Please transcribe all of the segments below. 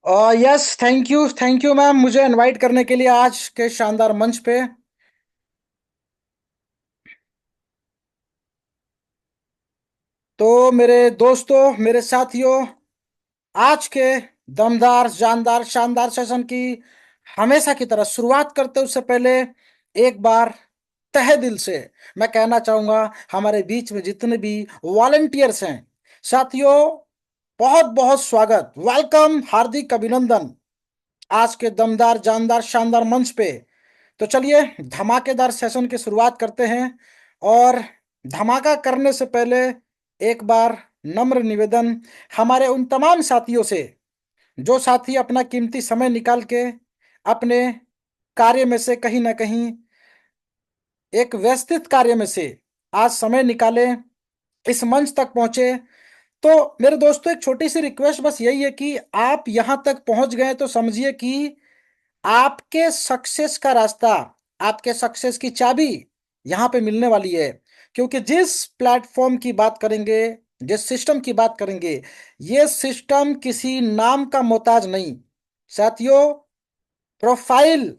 Yes, thank you ma'am, मुझे invite करने के लिए आज के शानदार मंच पे। तो मेरे दोस्तों, मेरे साथियों, आज के दमदार जानदार शानदार सेशन की हमेशा की तरह शुरुआत करते उससे पहले एक बार तहे दिल से मैं कहना चाहूंगा, हमारे बीच में जितने भी वॉलंटियर्स हैं, साथियों, बहुत बहुत स्वागत, वेलकम, हार्दिक अभिनंदन आज के दमदार जानदार शानदार मंच पे। तो चलिए धमाकेदार सेशन की शुरुआत करते हैं। और धमाका करने से पहले एक बार नम्र निवेदन हमारे उन तमाम साथियों से, जो साथी अपना कीमती समय निकाल के अपने कार्य में से कहीं ना कहीं, एक व्यवस्थित कार्य में से आज समय निकाले, इस मंच तक पहुंचे। तो मेरे दोस्तों, एक छोटी सी रिक्वेस्ट बस यही है कि आप यहां तक पहुंच गए तो समझिए कि आपके सक्सेस का रास्ता, आपके सक्सेस की चाबी यहां पे मिलने वाली है। क्योंकि जिस प्लेटफॉर्म की बात करेंगे, जिस सिस्टम की बात करेंगे, ये सिस्टम किसी नाम का मोहताज नहीं। साथियों, प्रोफाइल,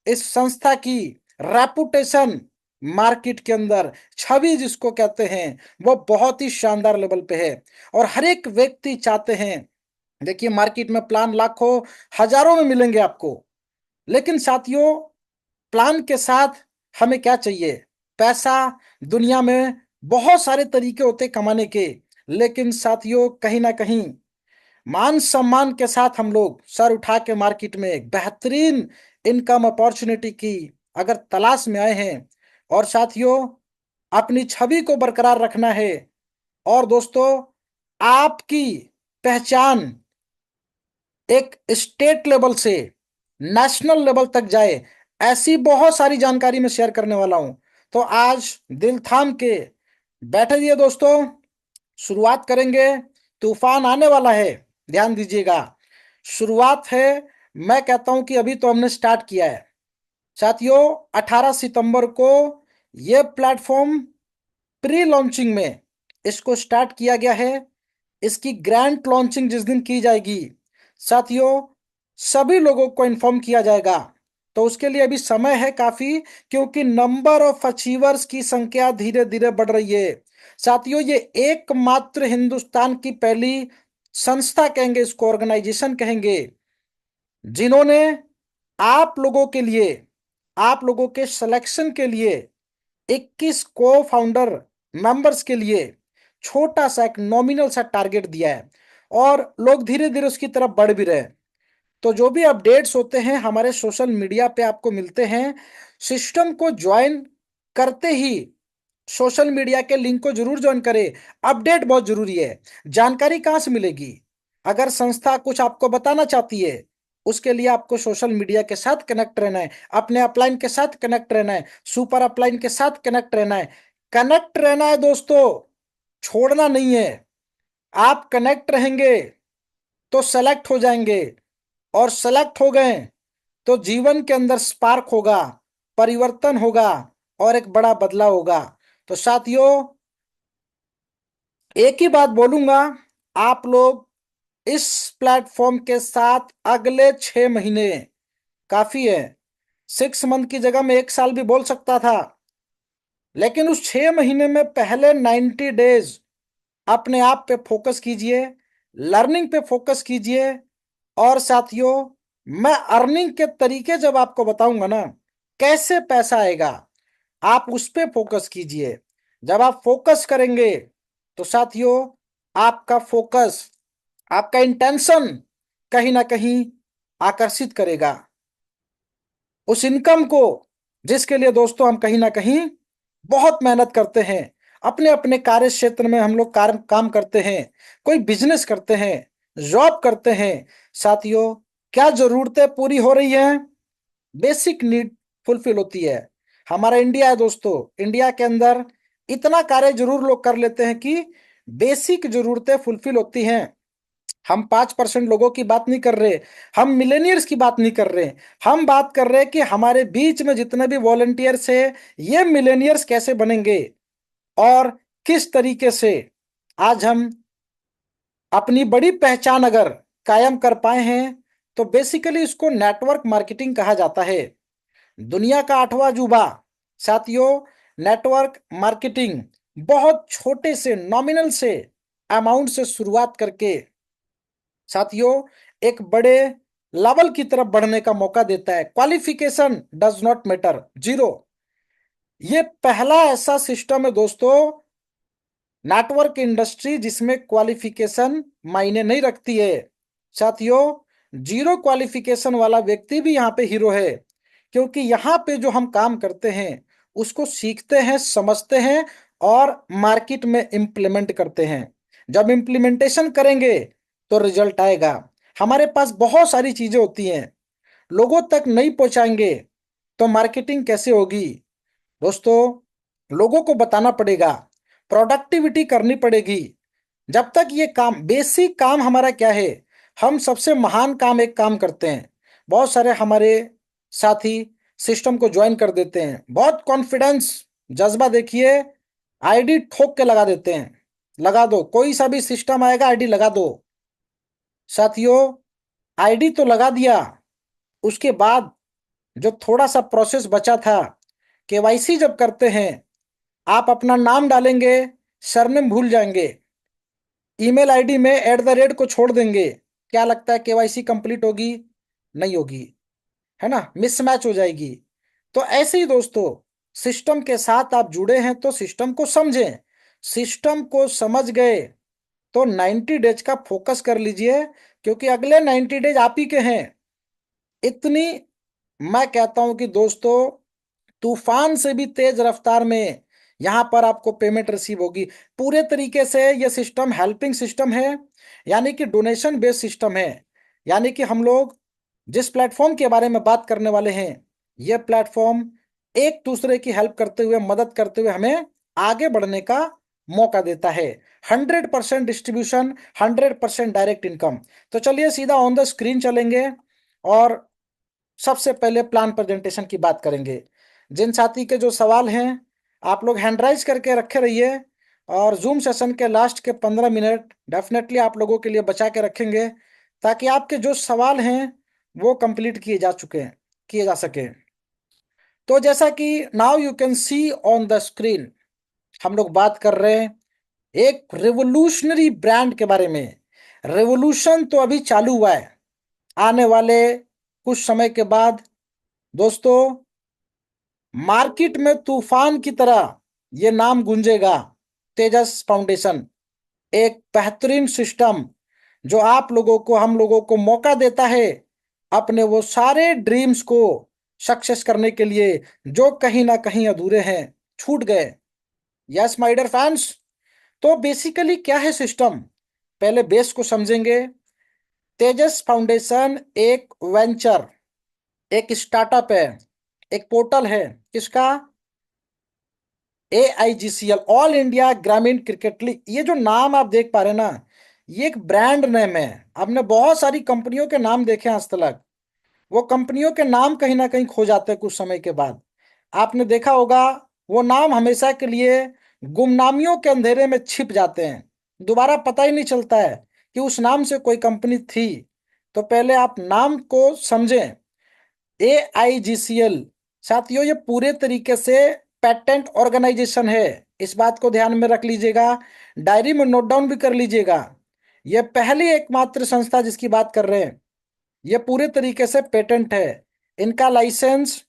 इस संस्था की रेपुटेशन, मार्केट के अंदर छवि जिसको कहते हैं, वो बहुत ही शानदार लेवल पे है। और हर एक व्यक्ति चाहते हैं, देखिए मार्केट में प्लान लाखों हजारों में मिलेंगे आपको, लेकिन साथियों, प्लान के साथ हमें क्या चाहिए? पैसा। दुनिया में बहुत सारे तरीके होते कमाने के, लेकिन साथियों, कहीं ना कहीं मान सम्मान के साथ हम लोग सर उठा के मार्केट में एक बेहतरीन इनकम अपॉर्चुनिटी की अगर तलाश में आए हैं, और साथियों, अपनी छवि को बरकरार रखना है, और दोस्तों, आपकी पहचान एक स्टेट लेवल से नेशनल लेवल तक जाए, ऐसी बहुत सारी जानकारी मैं शेयर करने वाला हूं। तो आज दिल थाम के बैठे दिए दोस्तों, शुरुआत करेंगे। तूफान आने वाला है, ध्यान दीजिएगा। शुरुआत है, मैं कहता हूं कि अभी तो हमने स्टार्ट किया है। साथियों, 18 सितंबर को यह प्लेटफॉर्म प्री लॉन्चिंग में इसको स्टार्ट किया गया है। इसकी ग्रैंड लॉन्चिंग जिस दिन की जाएगी, साथियों, सभी लोगों को इन्फॉर्म किया जाएगा। तो उसके लिए अभी समय है काफी, क्योंकि नंबर ऑफ अचीवर्स की संख्या धीरे धीरे बढ़ रही है। साथियों, ये एकमात्र हिंदुस्तान की पहली संस्था कहेंगे, इसको ऑर्गेनाइजेशन कहेंगे, जिन्होंने आप लोगों के लिए, आप लोगों के सिलेक्शन के लिए 21 को फाउंडर मेंबर्स के लिए छोटा सा एक नॉमिनल सा टारगेट दिया है, और लोग धीरे धीरे उसकी तरफ बढ़ भी रहे हैं। तो जो भी अपडेट्स होते हैं हमारे सोशल मीडिया पे आपको मिलते हैं। सिस्टम को ज्वाइन करते ही सोशल मीडिया के लिंक को जरूर ज्वाइन करें। अपडेट बहुत जरूरी है। जानकारी कहाँ से मिलेगी? अगर संस्था कुछ आपको बताना चाहती है, उसके लिए आपको सोशल मीडिया के साथ कनेक्ट रहना है, अपने अपलाइन के साथ कनेक्ट रहना है, सुपर अपलाइन के साथ कनेक्ट रहना है। कनेक्ट रहना है दोस्तों, छोड़ना नहीं है। आप कनेक्ट रहेंगे तो सेलेक्ट हो जाएंगे, और सेलेक्ट हो गए तो जीवन के अंदर स्पार्क होगा, परिवर्तन होगा, और एक बड़ा बदलाव होगा। तो साथियों, एक ही बात बोलूंगा, आप लोग इस प्लेटफॉर्म के साथ अगले 6 महीने काफी है। 6 मंथ की जगह मैं 1 साल भी बोल सकता था, लेकिन उस 6 महीने में पहले 90 डेज अपने आप पे फोकस कीजिए, लर्निंग पे फोकस कीजिए। और साथियों, मैं अर्निंग के तरीके जब आपको बताऊंगा ना, कैसे पैसा आएगा, आप उस पे फोकस कीजिए। जब आप फोकस करेंगे तो साथियों, आपका फोकस, आपका इंटेंशन कहीं ना कहीं आकर्षित करेगा उस इनकम को, जिसके लिए दोस्तों हम कहीं ना कहीं बहुत मेहनत करते हैं। अपने अपने कार्य क्षेत्र में हम लोग काम करते हैं, कोई बिजनेस करते हैं, जॉब करते हैं। साथियों, क्या जरूरतें पूरी हो रही हैं? बेसिक नीड फुलफिल होती है। हमारा इंडिया है दोस्तों, इंडिया के अंदर इतना कार्य जरूर लोग कर लेते हैं कि बेसिक जरूरतें फुलफिल होती हैं। हम 5% लोगों की बात नहीं कर रहे, हम मिलेनियर्स की बात नहीं कर रहे, हम बात कर रहे हैं कि हमारे बीच में जितने भी वॉलंटियर्स है, ये मिलेनियर्स कैसे बनेंगे, और किस तरीके से आज हम अपनी बड़ी पहचान अगर कायम कर पाए हैं, तो बेसिकली इसको नेटवर्क मार्केटिंग कहा जाता है। दुनिया का 8वां अजूबा साथियों, नेटवर्क मार्केटिंग बहुत छोटे से नॉमिनल से अमाउंट से शुरुआत करके साथियों एक बड़े लेवल की तरफ बढ़ने का मौका देता है। Qualification does not matter, zero. ये पहला ऐसा सिस्टम है दोस्तों, नेटवर्क इंडस्ट्री जिसमें क्वालिफिकेशन मायने नहीं रखती है। साथियों, जीरो क्वालिफिकेशन वाला व्यक्ति भी यहाँ पे हीरो है, क्योंकि यहाँ पे जो हम काम करते हैं उसको सीखते हैं, समझते हैं और मार्केट में इंप्लीमेंट करते हैं। जब इंप्लीमेंटेशन करेंगे तो रिजल्ट आएगा। हमारे पास बहुत सारी चीजें होती हैं, लोगों तक नहीं पहुंचाएंगे तो मार्केटिंग कैसे होगी दोस्तों? लोगों को बताना पड़ेगा, प्रोडक्टिविटी करनी पड़ेगी। जब तक ये काम, बेसिक काम हमारा क्या है, हम सबसे महान काम एक काम करते हैं। बहुत सारे हमारे साथी सिस्टम को ज्वाइन कर देते हैं, बहुत कॉन्फिडेंस जज्बा देखिए, आईडी ठोक के लगा देते हैं। लगा दो, कोई सा भी सिस्टम आएगा आईडी लगा दो। साथियों, आईडी तो लगा दिया, उसके बाद जो थोड़ा सा प्रोसेस बचा था, केवाईसी जब करते हैं, आप अपना नाम डालेंगे, सरनेम भूल जाएंगे, ईमेल आईडी में @ को छोड़ देंगे, क्या लगता है केवाईसी कंप्लीट होगी? नहीं होगी, है ना, मिसमैच हो जाएगी। तो ऐसे ही दोस्तों, सिस्टम के साथ आप जुड़े हैं तो सिस्टम को समझें। सिस्टम को समझ गए तो 90 डेज का फोकस कर लीजिए, क्योंकि अगले 90 डेज आप ही के हैं। इतनी मैं कहता हूं कि दोस्तों, तूफान से भी तेज रफ्तार में यहां पर आपको पेमेंट रिसीव होगी। पूरे तरीके से यह सिस्टम हेल्पिंग सिस्टम है, यानी कि डोनेशन बेस्ड सिस्टम है। यानी कि हम लोग जिस प्लेटफॉर्म के बारे में बात करने वाले हैं, यह प्लेटफॉर्म एक दूसरे की हेल्प करते हुए, मदद करते हुए हमें आगे बढ़ने का मौका देता है। 100% डिस्ट्रीब्यूशन, 100% डायरेक्ट इनकम। तो चलिए सीधा ऑन द स्क्रीन चलेंगे और सबसे पहले प्लान प्रेजेंटेशन की बात करेंगे। जिन साथी के जो सवाल हैं, आप लोग हैंड राइज करके रखे रहिए, और जूम सेशन के लास्ट के 15 मिनट डेफिनेटली आप लोगों के लिए बचा के रखेंगे, ताकि आपके जो सवाल हैं वो कंप्लीट किए जा सके। तो जैसा कि now you can see on the screen, हम लोग बात कर रहे हैं एक रिवोल्यूशनरी ब्रांड के बारे में। रेवोल्यूशन तो अभी चालू हुआ है, आने वाले कुछ समय के बाद दोस्तों मार्केट में तूफान की तरह ये नाम गूंजेगा। तेजस फाउंडेशन एक बेहतरीन सिस्टम जो आप लोगों को, हम लोगों को मौका देता है अपने वो सारे ड्रीम्स को सक्सेस करने के लिए जो कहीं ना कहीं अधूरे हैं, छूट गए। यस माय डियर फैंस, तो बेसिकली क्या है सिस्टम, पहले बेस को समझेंगे। तेजस फाउंडेशन एक वेंचर, एक स्टार्टअप है, एक पोर्टल है। किसका? AIGCL, ऑल इंडिया ग्रामीण क्रिकेट लीग। ये जो नाम आप देख पा रहे हैं ना, ये एक ब्रांड नेम है। आपने बहुत सारी कंपनियों के नाम देखे आज तक, वो कंपनियों के नाम कहीं ना कहीं खो जाते हैं कुछ समय के बाद। आपने देखा होगा वो नाम हमेशा के लिए गुमनामियों के अंधेरे में छिप जाते हैं, दोबारा पता ही नहीं चलता है कि उस नाम से कोई कंपनी थी। तो पहले आप नाम को समझें। AIGCL साथियों, ये पूरे तरीके से पेटेंट ऑर्गेनाइजेशन है, इस बात को ध्यान में रख लीजिएगा, डायरी में नोट डाउन भी कर लीजिएगा। यह पहली एकमात्र संस्था जिसकी बात कर रहे हैं, यह पूरे तरीके से पेटेंट है, इनका लाइसेंस,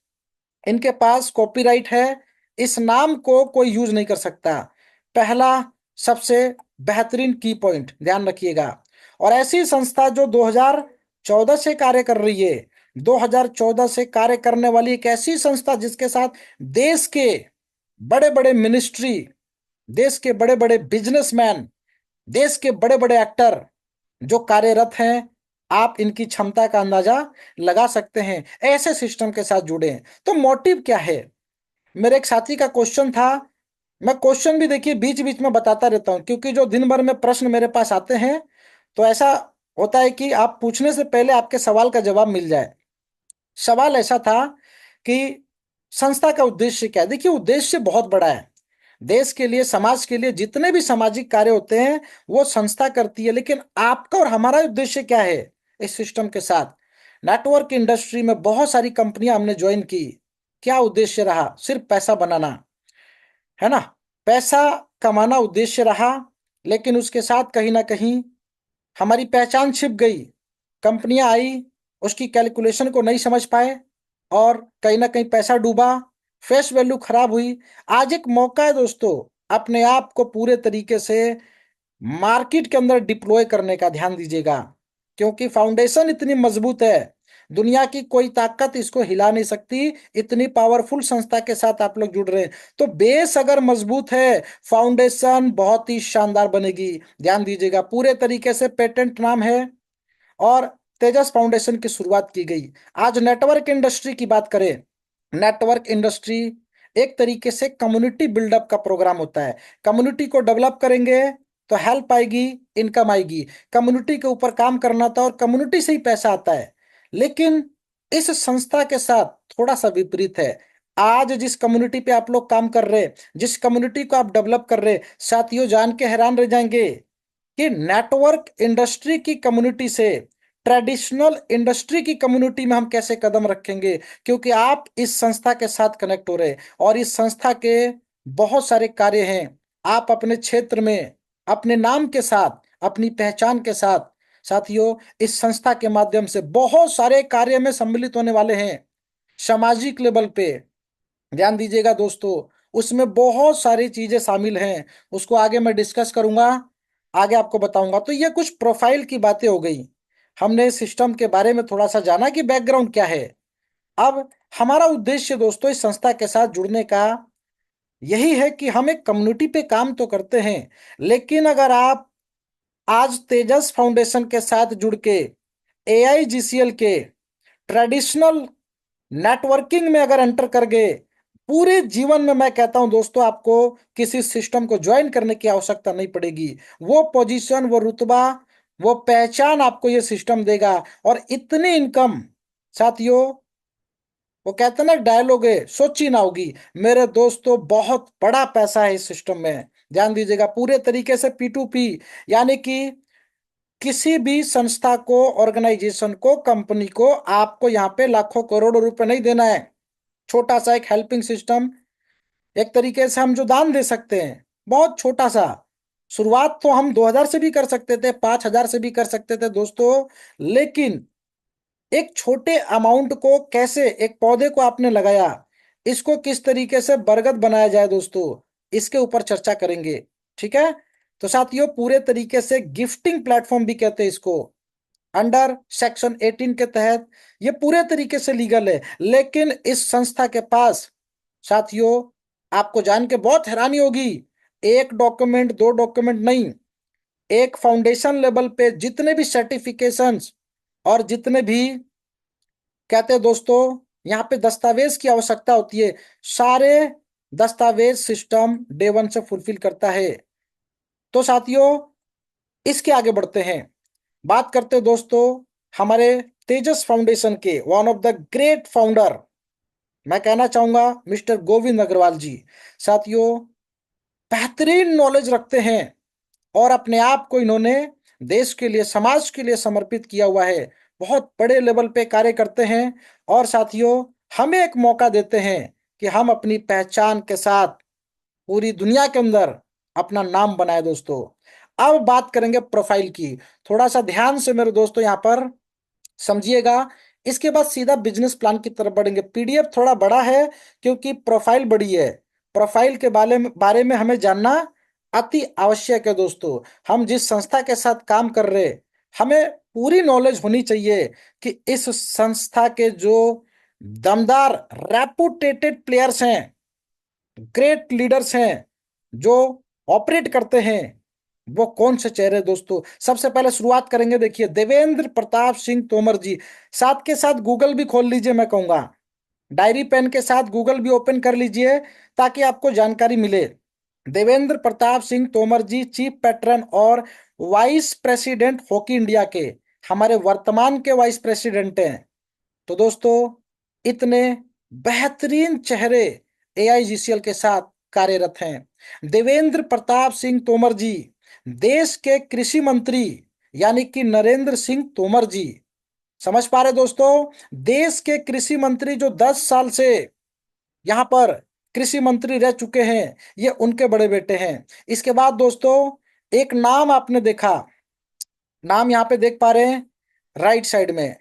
इनके पास कॉपीराइट है, इस नाम को कोई यूज नहीं कर सकता। पहला सबसे बेहतरीन की पॉइंट ध्यान रखिएगा। और ऐसी संस्था जो 2014 से कार्य कर रही है, 2014 से कार्य करने वाली एक ऐसी संस्था जिसके साथ देश के बड़े बड़े मिनिस्ट्री, देश के बड़े बड़े बिजनेसमैन, देश के बड़े बड़े एक्टर जो कार्यरत हैं, आप इनकी क्षमता का अंदाजा लगा सकते हैं, ऐसे सिस्टम के साथ जुड़े हैं। तो मोटिव क्या है? मेरे एक साथी का क्वेश्चन था, मैं क्वेश्चन भी देखिए बीच बीच में बताता रहता हूं, क्योंकि जो दिन भर में प्रश्न मेरे पास आते हैं तो ऐसा होता है कि आप पूछने से पहले आपके सवाल का जवाब मिल जाए। सवाल ऐसा था कि संस्था का उद्देश्य क्या है? देखिए, उद्देश्य बहुत बड़ा है। देश के लिए, समाज के लिए जितने भी सामाजिक कार्य होते हैं वो संस्था करती है, लेकिन आपका और हमारा उद्देश्य क्या है इस सिस्टम के साथ? नेटवर्क इंडस्ट्री में बहुत सारी कंपनियां हमने ज्वाइन की। क्या उद्देश्य रहा? सिर्फ पैसा बनाना, है ना। पैसा कमाना उद्देश्य रहा, लेकिन उसके साथ कहीं ना कहीं हमारी पहचान छिप गई। कंपनियां आई, उसकी कैलकुलेशन को नहीं समझ पाए, और कहीं ना कहीं पैसा डूबा, फेस वैल्यू खराब हुई। आज एक मौका है दोस्तों, अपने आप को पूरे तरीके से मार्केट के अंदर डिप्लॉय करने का। ध्यान दीजिएगा, क्योंकि फाउंडेशन इतनी मजबूत है, दुनिया की कोई ताकत इसको हिला नहीं सकती। इतनी पावरफुल संस्था के साथ आप लोग जुड़ रहे हैं, तो बेस अगर मजबूत है, फाउंडेशन बहुत ही शानदार बनेगी। ध्यान दीजिएगा, पूरे तरीके से पेटेंट नाम है, और तेजस फाउंडेशन की शुरुआत की गई। आज नेटवर्क इंडस्ट्री की बात करें, नेटवर्क इंडस्ट्री एक तरीके से कम्युनिटी बिल्डअप का प्रोग्राम होता है। कम्युनिटी को डेवलप करेंगे तो हेल्प आएगी, इनकम आएगी। कम्युनिटी के ऊपर काम करना था, और कम्युनिटी से ही पैसा आता है। लेकिन इस संस्था के साथ थोड़ा सा विपरीत है। आज जिस कम्युनिटी पे आप लोग काम कर रहे, जिस कम्युनिटी को आप डेवलप कर रहे, साथियों जान के हैरान रह जाएंगे कि नेटवर्क इंडस्ट्री की कम्युनिटी से ट्रेडिशनल इंडस्ट्री की कम्युनिटी में हम कैसे कदम रखेंगे, क्योंकि आप इस संस्था के साथ कनेक्ट हो रहे, और इस संस्था के बहुत सारे कार्य हैं। आप अपने क्षेत्र में अपने नाम के साथ, अपनी पहचान के साथ, साथियों इस संस्था के माध्यम से बहुत सारे कार्य में सम्मिलित होने वाले हैं। सामाजिक लेवल पे ध्यान दीजिएगा दोस्तों, उसमें बहुत सारी चीजें शामिल हैं। उसको आगे मैं डिस्कस करूंगा, आगे आपको बताऊंगा। तो ये कुछ प्रोफाइल की बातें हो गई, हमने सिस्टम के बारे में थोड़ा सा जाना कि बैकग्राउंड क्या है। अब हमारा उद्देश्य दोस्तों इस संस्था के साथ जुड़ने का यही है कि हम एक कम्युनिटी पे काम तो करते हैं, लेकिन अगर आप आज तेजस फाउंडेशन के साथ जुड़ के AIGCL के ट्रेडिशनल नेटवर्किंग में अगर एंटर कर गए, पूरे जीवन में मैं कहता हूं दोस्तों आपको किसी सिस्टम को ज्वाइन करने की आवश्यकता नहीं पड़ेगी। वो पोजीशन, वो रुतबा, वो पहचान आपको ये सिस्टम देगा, और इतनी इनकम, साथियों वो कहते हैं ना डायलॉग है, सोची ना होगी। मेरे दोस्तों बहुत बड़ा पैसा है इस सिस्टम में। ध्यान दीजिएगा, पूरे तरीके से P2P, यानी कि किसी भी संस्था को, ऑर्गेनाइजेशन को, कंपनी को आपको यहाँ पे लाखों करोड़ों रुपए नहीं देना है। छोटा सा एक हेल्पिंग सिस्टम, एक तरीके से हम जो दान दे सकते हैं, बहुत छोटा सा। शुरुआत तो हम 2,000 से भी कर सकते थे, 5,000 से भी कर सकते थे दोस्तों। लेकिन एक छोटे अमाउंट को कैसे, एक पौधे को आपने लगाया, इसको किस तरीके से बरगद बनाया जाए दोस्तों, इसके ऊपर चर्चा करेंगे। ठीक है, तो साथियों पूरे तरीके से गिफ्टिंग प्लेटफॉर्म भी कहते हैं इसको, अंडर सेक्शन 18 के तहत ये पूरे तरीके से लीगल है। लेकिन इस संस्था के पास, साथियों आपको जान के बहुत हैरानी होगी, एक डॉक्यूमेंट, दो डॉक्यूमेंट नहीं, एक फाउंडेशन लेवल पे जितने भी सर्टिफिकेशंस और जितने भी कहते हैं दोस्तों यहाँ पे दस्तावेज की आवश्यकता होती है, सारे दस्तावेज सिस्टम डे 1 से फुलफिल करता है। तो साथियों इसके आगे बढ़ते हैं, बात करते हैं दोस्तों हमारे तेजस फाउंडेशन के one of the great founder, मैं कहना चाहूंगा मिस्टर गोविंद अग्रवाल जी। साथियों बेहतरीन नॉलेज रखते हैं, और अपने आप को इन्होंने देश के लिए, समाज के लिए समर्पित किया हुआ है। बहुत बड़े लेवल पे कार्य करते हैं, और साथियों हमें एक मौका देते हैं कि हम अपनी पहचान के साथ पूरी दुनिया के अंदर अपना नाम बनाए दोस्तों। अब बात करेंगे प्रोफाइल की, थोड़ा सा ध्यान से मेरे दोस्तों यहाँ पर समझिएगा। इसके बाद सीधा बिजनेस प्लान की तरफ बढ़ेंगे। PDF थोड़ा बड़ा है क्योंकि प्रोफाइल बड़ी है। प्रोफाइल के बारे में हमें जानना अति आवश्यक है दोस्तों। हम जिस संस्था के साथ काम कर रहे, हमें पूरी नॉलेज होनी चाहिए कि इस संस्था के जो दमदार रेपुटेटेड प्लेयर्स हैं, ग्रेट लीडर्स हैं, जो ऑपरेट करते हैं, वो कौन से चेहरे दोस्तों। सबसे पहले शुरुआत करेंगे, देखिए देवेंद्र प्रताप सिंह तोमर जी। साथ के साथ गूगल भी खोल लीजिए, मैं कहूंगा डायरी पेन के साथ गूगल भी ओपन कर लीजिए ताकि आपको जानकारी मिले। देवेंद्र प्रताप सिंह तोमर जी चीफ पैट्रन और वाइस प्रेसिडेंट हॉकी इंडिया के, हमारे वर्तमान के वाइस प्रेसिडेंट हैं। तो दोस्तों इतने बेहतरीन चेहरे AIGCL के साथ कार्यरत हैं। देवेंद्र प्रताप सिंह तोमर जी देश के कृषि मंत्री, यानी कि नरेंद्र सिंह तोमर जी, समझ पा रहे दोस्तों? देश के कृषि मंत्री जो 10 साल से यहां पर कृषि मंत्री रह चुके हैं, ये उनके बड़े बेटे हैं। इसके बाद दोस्तों एक नाम आपने देखा, नाम यहां पे देख पा रहे हैं राइट साइड में।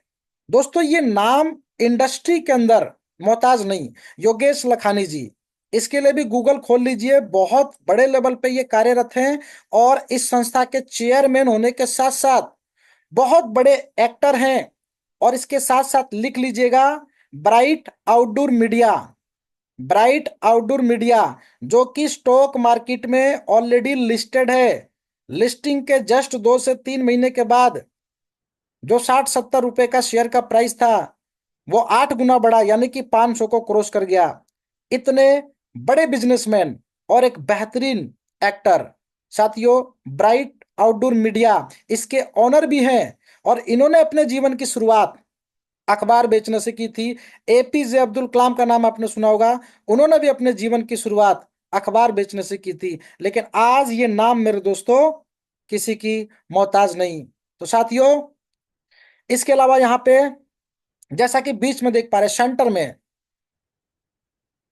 दोस्तों ये नाम इंडस्ट्री के अंदर मोहताज नहीं, योगेश लखानी जी, इसके लिए भी गूगल खोल लीजिए, बहुत बड़े लेवल पे ये कार्यरत हैं और इस संस्था के चेयरमैन होने के साथ साथ बहुत बड़े एक्टर हैं। और इसके साथ साथ लिख लीजिएगा bright outdoor media, bright outdoor media जो कि स्टॉक मार्केट में ऑलरेडी लिस्टेड है। लिस्टिंग के जस्ट 2 से 3 महीने के बाद जो 60-70 रुपए का शेयर का प्राइस था, वो 8 गुना बढ़ा, यानी कि 500 को क्रॉस कर गया। इतने बड़े बिजनेसमैन और एक बेहतरीन एक्टर, साथियों ब्राइट आउटडोर मीडिया इसके ऑनर भी हैं। और इन्होंने अपने जीवन की शुरुआत अखबार बेचने से की थी। एपीजे अब्दुल कलाम का नाम आपने सुना होगा, उन्होंने भी अपने जीवन की शुरुआत अखबार बेचने से की थी। लेकिन आज ये नाम मेरे दोस्तों किसी की मोहताज नहीं। तो साथियों इसके अलावा यहाँ पे जैसा कि बीच में देख पा रहे सेंटर में,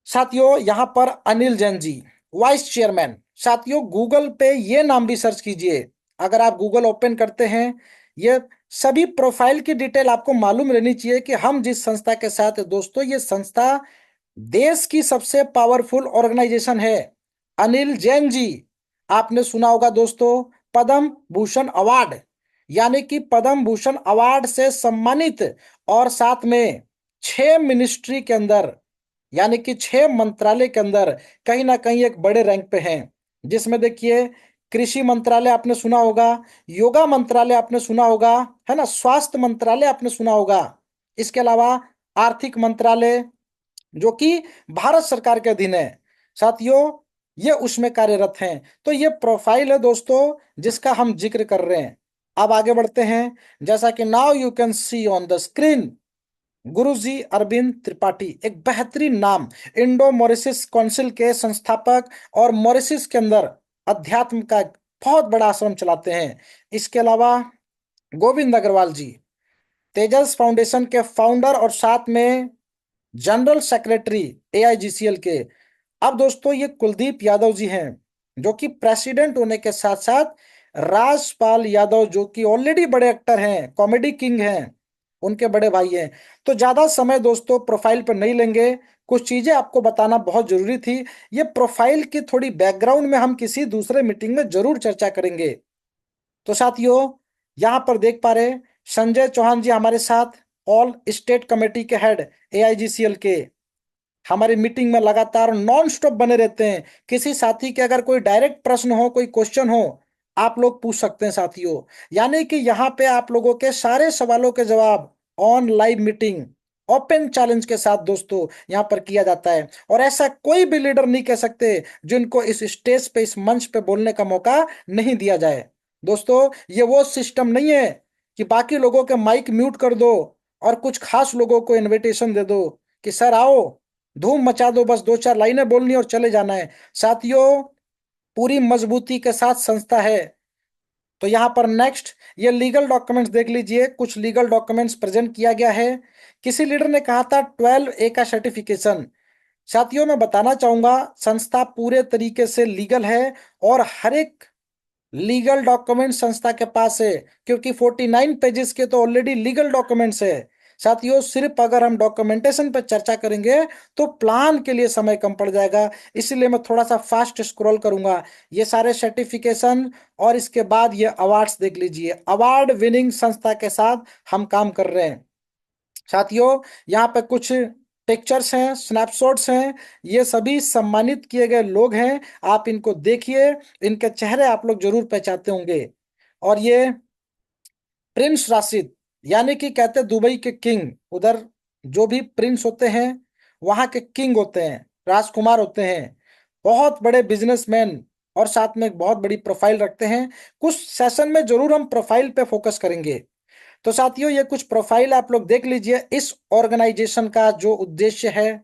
साथियों यहां पर अनिल जैन जी वाइस चेयरमैन। साथियों गूगल पे ये नाम भी सर्च कीजिए, अगर आप गूगल ओपन करते हैं, ये सभी प्रोफाइल की डिटेल आपको मालूम रहनी चाहिए कि हम जिस संस्था के साथ है। दोस्तों ये संस्था देश की सबसे पावरफुल ऑर्गेनाइजेशन है। अनिल जैन जी आपने सुना होगा दोस्तों, पद्म भूषण अवार्ड, यानी कि पद्म भूषण अवार्ड से सम्मानित, और साथ में 6 मिनिस्ट्री के अंदर, यानी कि 6 मंत्रालय के अंदर कहीं ना कहीं एक बड़े रैंक पे हैं। जिसमें देखिए कृषि मंत्रालय आपने सुना होगा, योगा मंत्रालय आपने सुना होगा, है ना, स्वास्थ्य मंत्रालय आपने सुना होगा। इसके अलावा आर्थिक मंत्रालय जो कि भारत सरकार के अधीन है, साथियों ये उसमें कार्यरत हैं। तो ये प्रोफाइल है दोस्तों जिसका हम जिक्र कर रहे हैं। अब आगे बढ़ते हैं। जैसा कि now you can see on the screen Guruji Arvind Tripathi, एक बेहतरीन नाम, इंडो मॉरिशस काउंसिल के संस्थापक और मॉरिशस के अंदर अध्यात्म का एक बहुत बड़ा आश्रम चलाते हैं। इसके अलावा गोविंद अग्रवाल जी तेजस फाउंडेशन के फाउंडर और साथ में जनरल सेक्रेटरी एआईजीसीएल के। अब दोस्तों ये कुलदीप यादव जी हैं जो कि प्रेसिडेंट होने के साथ साथ राजपाल यादव जो कि ऑलरेडी बड़े एक्टर हैं, कॉमेडी किंग हैं, उनके बड़े भाई हैं। तो ज्यादा समय दोस्तों प्रोफाइल पर नहीं लेंगे, कुछ चीजें आपको बताना बहुत जरूरी थी। ये प्रोफाइल की थोड़ी बैकग्राउंड में हम किसी दूसरे मीटिंग में जरूर चर्चा करेंगे। तो साथियों यहां पर देख पा रहे संजय चौहान जी हमारे साथ, ऑल स्टेट कमेटी के हेड एआईजीसीएल के, हमारी मीटिंग में लगातार नॉन स्टॉप बने रहते हैं। किसी साथी के अगर कोई डायरेक्ट प्रश्न हो, कोई क्वेश्चन हो, आप लोग पूछ सकते हैं साथियों। यानी कि यहाँ पे आप लोगों के सारे सवालों के जवाब on live meeting open challenge के साथ दोस्तों यहाँ पर किया जाता है। और ऐसा कोई भी लीडर नहीं कह सकते जिनको इस स्टेज पे, इस मंच पे बोलने का मौका नहीं दिया जाए। दोस्तों ये वो सिस्टम नहीं है कि बाकी लोगों के माइक म्यूट कर दो और कुछ खास लोगों को इनविटेशन दे दो कि सर आओ धूम मचा दो, बस 2-4 लाइनें बोलनी और चले जाना है। साथियों पूरी मजबूती के साथ संस्था है। तो यहां पर नेक्स्ट ये लीगल डॉक्यूमेंट्स देख लीजिए, कुछ लीगल डॉक्यूमेंट्स प्रेजेंट किया गया है। किसी लीडर ने कहा था 12A का सर्टिफिकेशन। साथियों मैं बताना चाहूंगा संस्था पूरे तरीके से लीगल है और हर एक लीगल डॉक्यूमेंट संस्था के पास है, क्योंकि 49 पेजेस के तो ऑलरेडी लीगल डॉक्यूमेंट्स है। साथियों सिर्फ अगर हम डॉक्यूमेंटेशन पर चर्चा करेंगे तो प्लान के लिए समय कम पड़ जाएगा, इसलिए मैं थोड़ा सा फास्ट स्क्रॉल करूंगा। ये सारे सर्टिफिकेशन और इसके बाद ये अवार्ड्स देख लीजिए, अवार्ड विनिंग संस्था के साथ हम काम कर रहे हैं। साथियों यहाँ पे कुछ पिक्चर्स हैं, स्नैपशॉट्स हैं, ये सभी सम्मानित किए गए लोग हैं। आप इनको देखिए, इनके चेहरे आप लोग जरूर पहचानते होंगे। और ये प्रिंस राशिद, यानी कि कहते हैं दुबई के किंग, उधर जो भी प्रिंस होते हैं वहां के किंग होते हैं, राजकुमार होते हैं, बहुत बड़े बिजनेसमैन और साथ में एक बहुत बड़ी प्रोफाइल रखते हैं। कुछ सेशन में जरूर हम प्रोफाइल पे फोकस करेंगे। तो साथियों ये कुछ प्रोफाइल आप लोग देख लीजिए। इस ऑर्गेनाइजेशन का जो उद्देश्य है,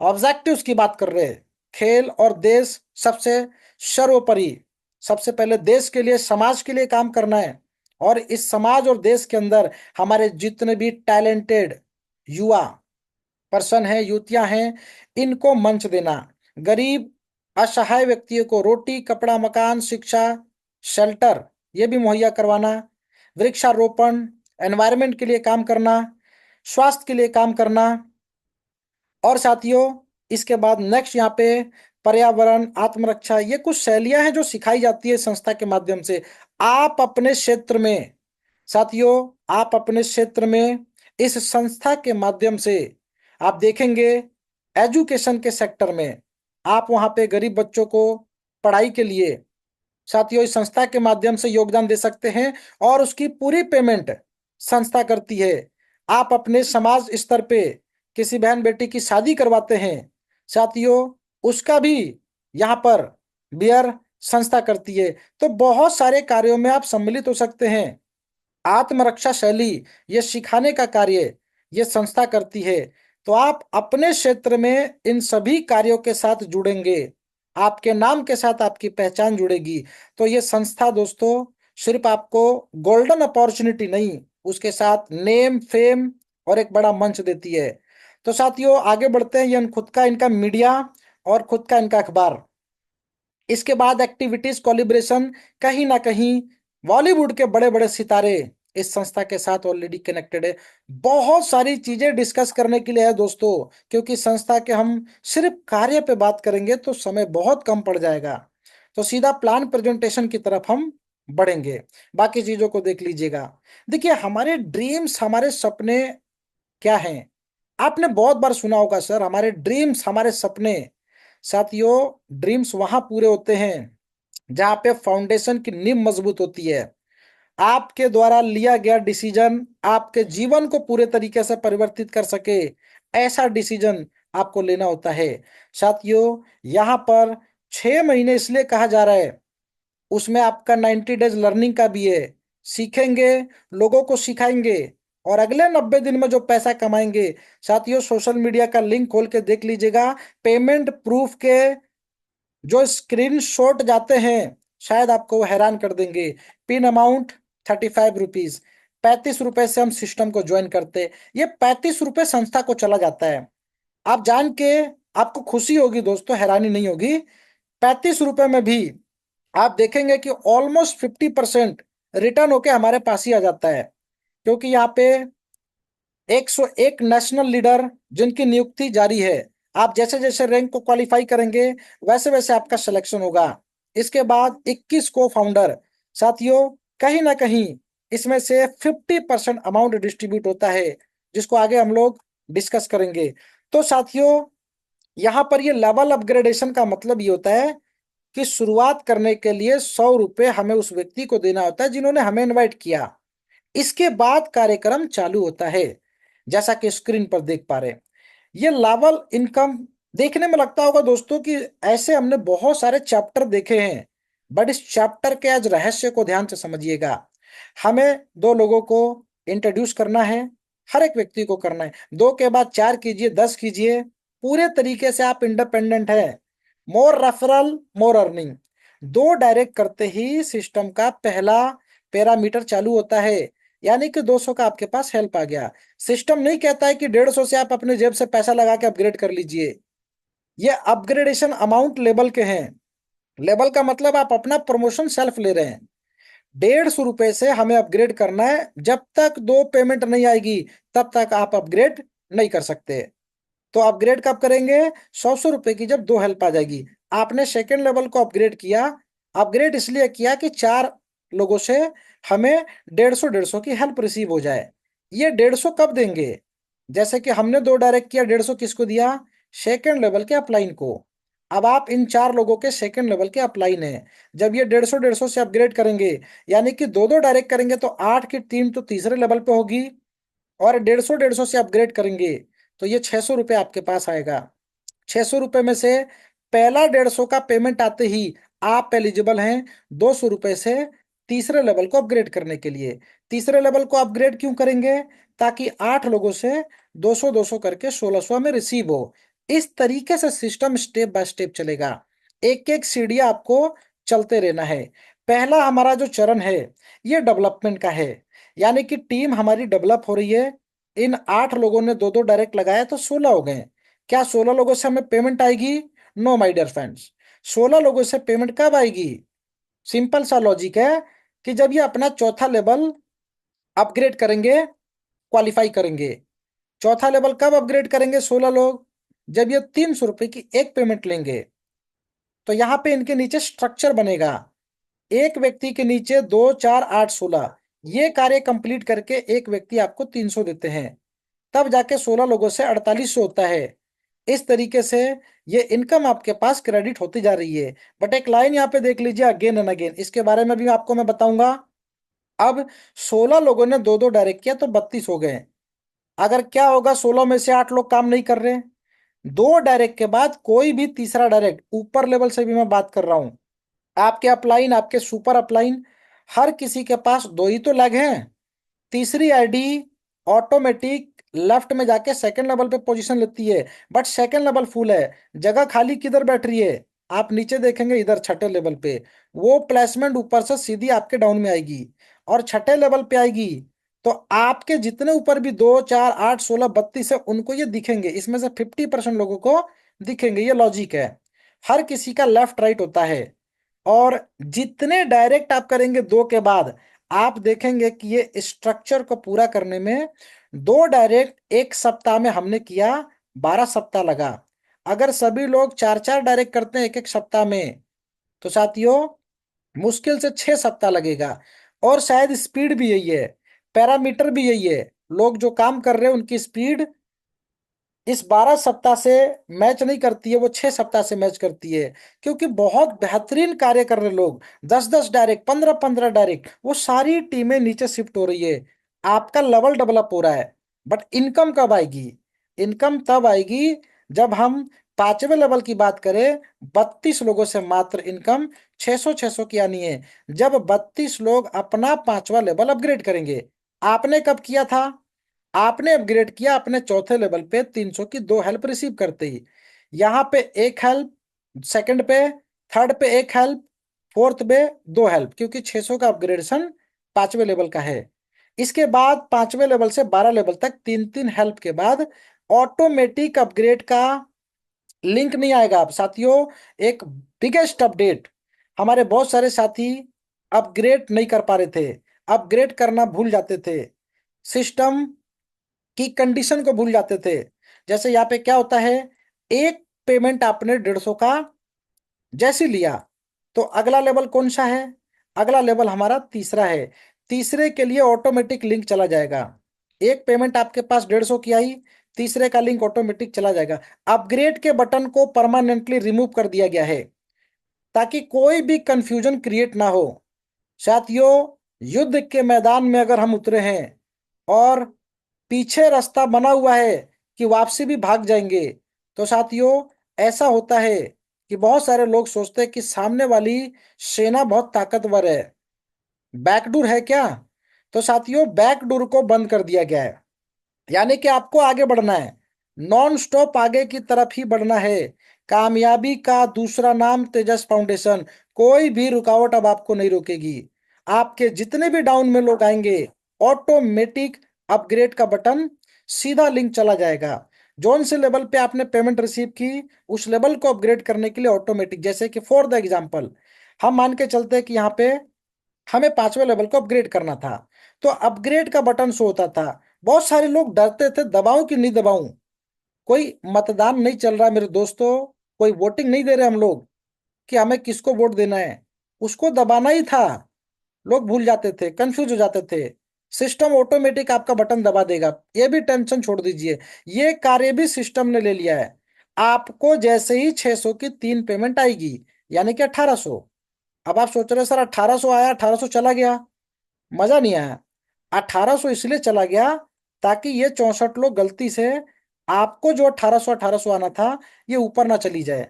ऑब्जेक्टिव्स की बात कर रहे हैं, खेल और देश सबसे सर्वोपरि, सबसे पहले देश के लिए, समाज के लिए काम करना है। और इस समाज और देश के अंदर हमारे जितने भी टैलेंटेड युवा पर्सन है, युवतियां हैं, इनको मंच देना। गरीब असहाय व्यक्तियों को रोटी, कपड़ा, मकान, शिक्षा, शेल्टर ये भी मुहैया करवाना। वृक्षारोपण, एनवायरनमेंट के लिए काम करना, स्वास्थ्य के लिए काम करना। और साथियों, इसके बाद नेक्स्ट यहाँ पे पर्यावरण, आत्मरक्षा, ये कुछ शैलियां हैं जो सिखाई जाती है संस्था के माध्यम से। आप अपने क्षेत्र में, साथियों, आप अपने क्षेत्र में इस संस्था के माध्यम से आप देखेंगे एजुकेशन के सेक्टर में आप वहां पे गरीब बच्चों को पढ़ाई के लिए, साथियों, इस संस्था के माध्यम से योगदान दे सकते हैं और उसकी पूरी पेमेंट संस्था करती है। आप अपने समाज स्तर पे किसी बहन बेटी की शादी करवाते हैं, साथियों, उसका भी यहाँ पर बियर संस्था करती है। तो बहुत सारे कार्यों में आप सम्मिलित हो सकते हैं। आत्मरक्षा शैली ये सिखाने का कार्य ये संस्था करती है। तो आप अपने क्षेत्र में इन सभी कार्यों के साथ जुड़ेंगे, आपके नाम के साथ आपकी पहचान जुड़ेगी। तो ये संस्था दोस्तों सिर्फ आपको गोल्डन अपॉर्चुनिटी नहीं, उसके साथ नेम, फेम और एक बड़ा मंच देती है। तो साथियों, आगे बढ़ते हैं। ये खुद का इनका मीडिया और खुद का इनका अखबार। इसके बाद एक्टिविटीज कोलिब्रेशन, कहीं ना कहीं बॉलीवुड के बड़े बड़े सितारे इस संस्था के साथ ऑलरेडी कनेक्टेड है। बहुत सारी चीजें डिस्कस करने के लिए है दोस्तों, क्योंकि संस्था के हम सिर्फ कार्य पे बात करेंगे तो समय बहुत कम पड़ जाएगा। तो सीधा प्लान प्रेजेंटेशन की तरफ हम बढ़ेंगे, बाकी चीजों को देख लीजिएगा। देखिए, हमारे ड्रीम्स, हमारे सपने क्या हैं? आपने बहुत बार सुना होगा सर, हमारे ड्रीम्स, हमारे सपने। साथियों, ड्रीम्स वहां पूरे होते हैं जहां पे फाउंडेशन की नींव मजबूत होती है। आपके द्वारा लिया गया डिसीजन आपके जीवन को पूरे तरीके से परिवर्तित कर सके, ऐसा डिसीजन आपको लेना होता है। साथियों, यहाँ पर 6 महीने इसलिए कहा जा रहा है, उसमें आपका 90 डेज लर्निंग का भी है। सीखेंगे, लोगों को सिखाएंगे और अगले 90 दिन में जो पैसा कमाएंगे, साथियों, सोशल मीडिया का लिंक खोल के देख लीजिएगा। पेमेंट प्रूफ के जो स्क्रीनशॉट जाते हैं, शायद आपको वो हैरान कर देंगे। पिन अमाउंट 35 रुपीज, 35 रुपए से हम सिस्टम को ज्वाइन करते। ये 35 रुपए संस्था को चला जाता है। आप जान के आपको खुशी होगी दोस्तों, हैरानी नहीं होगी। 35 रुपए में भी आप देखेंगे कि ऑलमोस्ट 50% रिटर्न होके हमारे पास ही आ जाता है, क्योंकि यहाँ पे 101 नेशनल लीडर जिनकी नियुक्ति जारी है। आप जैसे जैसे रैंक को क्वालिफाई करेंगे वैसे वैसे आपका सिलेक्शन होगा। इसके बाद 21 को फाउंडर। साथियों, कहीं ना कहीं इसमें से 50% अमाउंट डिस्ट्रीब्यूट होता है, जिसको आगे हम लोग डिस्कस करेंगे। तो साथियों, यहाँ पर ये लेवल अपग्रेडेशन का मतलब ये होता है कि शुरुआत करने के लिए 100 रुपए हमें उस व्यक्ति को देना होता है जिन्होंने हमें इन्वाइट किया। इसके बाद कार्यक्रम चालू होता है, जैसा कि स्क्रीन पर देख पा रहे हैं। ये लेवल इनकम देखने में लगता होगा दोस्तों कि ऐसे हमने बहुत सारे चैप्टर देखे हैं, बट इस चैप्टर के आज रहस्य को ध्यान से समझिएगा। हमें 2 लोगों को इंट्रोड्यूस करना है, हर एक व्यक्ति को करना है। 2 के बाद 4 कीजिए, 10 कीजिए, पूरे तरीके से आप इंडिपेंडेंट है। मोर रेफरल मोर अर्निंग। 2 डायरेक्ट करते ही सिस्टम का पहला पैरामीटर चालू होता है, यानी कि 200 का आपके पास हेल्प आ गया। सिस्टम नहीं कहता है कि 150 से आप अपने जेब से पैसा लगा के अपग्रेड कर लीजिए। ये अपग्रेडेशन अमाउंट लेवल के हैं। लेवल का मतलब आप अपना प्रमोशन सेल्फ ले रहे हैं। 150 रुपए से हमें अपग्रेड करना है, जब तक 2 पेमेंट नहीं आएगी तब तक आप अपग्रेड नहीं कर सकते। तो अपग्रेड कब करेंगे? 100 रुपए की जब 2 हेल्प आ जाएगी। आपने सेकेंड लेवल को अपग्रेड किया। अपग्रेड इसलिए किया कि 4 लोगों से हमें 150 की हेल्प रिसीव हो जाए। ये 150 कब देंगे? जैसे कि हमने 2 डायरेक्ट किया, 150 किसको दिया? सेकेंड लेवल के अपलाइन को। अब आप इन 4 लोगों के सेकेंड लेवल के अपलाइन है। जब ये 150 से अपग्रेड करेंगे, यानी कि 2 डायरेक्ट करेंगे तो 8 की टीम तो तीसरे लेवल पे होगी, और 150 से अपग्रेड करेंगे तो ये 600 रुपये आपके पास आएगा। 600 रुपये में से पहला 150 का पेमेंट आते ही आप एलिजिबल हैं 200 रुपये से तीसरे लेवल को अपग्रेड करने के लिए। तीसरे लेवल को अपग्रेड क्यों करेंगे? ताकि 8 लोगों से 200 200 करके 1600 में रिसीव हो। इस तरीके से सिस्टम स्टेप बाय स्टेप चलेगा। एक एक सीढ़ियां आपको चलते रहना है। पहला हमारा जो चरण है ये डेवलपमेंट का है, यानी कि टीम हमारी डेवलप हो रही है। इन 8 लोगों ने दो दो डायरेक्ट लगाया तो 16 हो गए। क्या 16 लोगों से हमें पेमेंट आएगी? No my dear friends. 16 लोगों से पेमेंट कब आएगी? सिंपल सा लॉजिक है कि जब ये अपना चौथा लेवल अपग्रेड करेंगे, क्वालिफाई करेंगे। चौथा लेवल कब अपग्रेड करेंगे 16 लोग? जब ये 300 रुपए की एक पेमेंट लेंगे। तो यहाँ पे इनके नीचे स्ट्रक्चर बनेगा, एक व्यक्ति के नीचे 2 4 8 16। ये कार्य कंप्लीट करके एक व्यक्ति आपको 300 देते हैं, तब जाके 16 लोगों से 4800 होता है। इस तरीके से ये इनकम आपके पास क्रेडिट होती जा रही है। बट एक लाइन यहाँ पे देख लीजिए, अगेन एंड अगेन, इसके बारे में भी आपको मैं बताऊंगा। अब 16 लोगों ने दो दो डायरेक्ट किया तो 32 हो गए। अगर क्या होगा, 16 में से 8 लोग काम नहीं कर रहे, दो डायरेक्ट के बाद कोई भी तीसरा डायरेक्ट, ऊपर लेवल से भी मैं बात कर रहा हूं, आपके अपलाइन, आपके सुपर अपलाइन, हर किसी के पास दो ही तो लैग हैं। तीसरी आईडी ऑटोमेटिक लेफ्ट में जाके सेकंड लेवल पे पोजीशन लेती है, बट सेकंड लेवल फुल है, जगह खाली किधर बैठ रही है? आप नीचे देखेंगे इधर छठे लेवल पे, वो प्लेसमेंट ऊपर से सीधी आपके डाउन में आएगी और छठे लेवल पे आएगी। तो आपके जितने ऊपर भी 2 4 8 16 32 है, उनको ये दिखेंगे, इसमें से 50% लोगों को दिखेंगे। ये लॉजिक है, हर किसी का लेफ्ट राइट होता है। और जितने डायरेक्ट आप करेंगे दो के बाद, आप देखेंगे कि ये स्ट्रक्चर को पूरा करने में दो डायरेक्ट एक सप्ताह में हमने किया, 12 सप्ताह लगा। अगर सभी लोग 4 4 डायरेक्ट करते हैं एक एक सप्ताह में, तो साथियों मुश्किल से 6 सप्ताह लगेगा। और शायद स्पीड भी यही है, पैरामीटर भी यही है, लोग जो काम कर रहे हैं उनकी स्पीड इस 12 सप्ताह से मैच नहीं करती है, वो 6 सप्ताह से मैच करती है। क्योंकि बहुत बेहतरीन कार्य कर रहे लोग, 10 10 डायरेक्ट, 15 15 डायरेक्ट, वो सारी टीमें नीचे शिफ्ट हो रही है। आपका लेवल डेवलप हो रहा है। बट इनकम कब आएगी? इनकम तब आएगी जब हम पांचवें लेवल की बात करें। 32 लोगों से मात्र इनकम 600 की आनी है, जब 32 लोग अपना पांचवा लेवल अपग्रेड करेंगे। आपने कब किया था? आपने अपग्रेड किया अपने चौथे लेवल पे 300 की दो हेल्प रिसीव करते ही। यहाँ पे एक हेल्प, सेकंड पे, थर्ड पे एक हेल्प, फोर्थ पे दो हेल्प, क्योंकि 600 का अपग्रेडेशन पांचवें लेवल का है। इसके बाद पांचवें लेवल से 12 लेवल तक तीन तीन हेल्प के बाद ऑटोमेटिक अपग्रेड का लिंक नहीं आएगा। आप साथियों, एक बिगेस्ट अपडेट, हमारे बहुत सारे साथी अपग्रेड नहीं कर पा रहे थे, अपग्रेड करना भूल जाते थे, सिस्टम की कंडीशन को भूल जाते थे। जैसे यहाँ पे क्या होता है, एक पेमेंट आपने 150 का जैसे लिया, तो अगला लेवल कौन सा है? अगला लेवल हमारा तीसरा है। तीसरे के लिए ऑटोमेटिक लिंक चला जाएगा। एक पेमेंट आपके पास 150 की आई, तीसरे का लिंक ऑटोमेटिक चला जाएगा। अपग्रेड के बटन को परमानेंटली रिमूव कर दिया गया है, ताकि कोई भी कंफ्यूजन क्रिएट ना हो। साथियों, युद्ध के मैदान में अगर हम उतरे हैं और पीछे रास्ता बना हुआ है कि वापसी भी भाग जाएंगे, तो साथियों ऐसा होता है कि बहुत सारे लोग सोचते हैं कि सामने वाली सेना बहुत ताकतवर है, बैकडोर है क्या? तो साथियों बैकडोर को बंद कर दिया गया है, यानी कि आपको आगे बढ़ना है, नॉन स्टॉप आगे की तरफ ही बढ़ना है। कामयाबी का दूसरा नाम तेजस फाउंडेशन। कोई भी रुकावट अब आपको नहीं रोकेगी। आपके जितने भी डाउन में लोग आएंगे, ऑटोमेटिक अपग्रेड का बटन, सीधा लिंक चला जाएगा। जोन से लेवल पे आपने पेमेंट रिसीव की, उस लेवल को अपग्रेड करने के लिए ऑटोमेटिक, जैसे कि फॉर द एग्जांपल हम मान के चलते हैं कि यहाँ पे हमें पांचवें लेवल को अपग्रेड करना था, तो अपग्रेड का बटन शो होता था। बहुत सारे लोग डरते थे, दबाऊं कि नहीं दबाऊं, कोई मतदान नहीं चल रहा मेरे दोस्तों, कोई वोटिंग नहीं दे रहे हम लोग कि हमें किसको वोट देना है, उसको दबाना ही था। लोग भूल जाते थे, कंफ्यूज हो जाते थे। सिस्टम ऑटोमेटिक आपका बटन दबा देगा, ये भी टेंशन छोड़ दीजिए, ये कार्य भी सिस्टम ने ले लिया है। आपको जैसे ही 600 की तीन पेमेंट आएगी, यानी कि 1800। अब आप सोच रहे हैं सर 1800 आया, 1800 चला गया, मजा नहीं आया। 1800 इसलिए चला गया ताकि ये 64 लोग गलती से, आपको जो 1800 आना था, ये ऊपर ना चली जाए।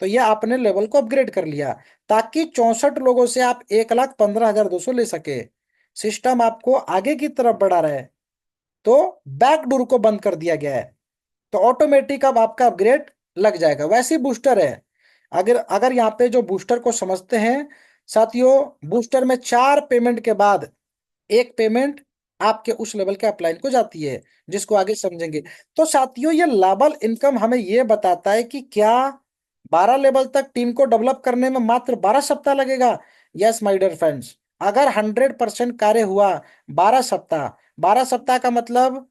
तो ये आपने लेवल को अपग्रेड कर लिया, ताकि 64 लोगों से आप 1,15,200 ले सके। सिस्टम आपको आगे की तरफ बढ़ा रहा है, तो बैकडोर को बंद कर दिया गया है। तो ऑटोमेटिक अब आपका अपग्रेड लग जाएगा। वैसे ही बूस्टर है, अगर अगर यहाँ पे जो बूस्टर को समझते हैं, साथियों बूस्टर में 4 पेमेंट के बाद एक पेमेंट आपके उस लेवल के अपलाइन को जाती है, जिसको आगे समझेंगे। तो साथियों ये लेवल इनकम हमें ये बताता है कि क्या 12 लेवल तक टीम को डेवलप करने में मात्र 12 सप्ताह लगेगा? यस माय डियर फ्रेंड्स, अगर 100% कार्य हुआ 12 सप्ताह, 12 सप्ताह का मतलब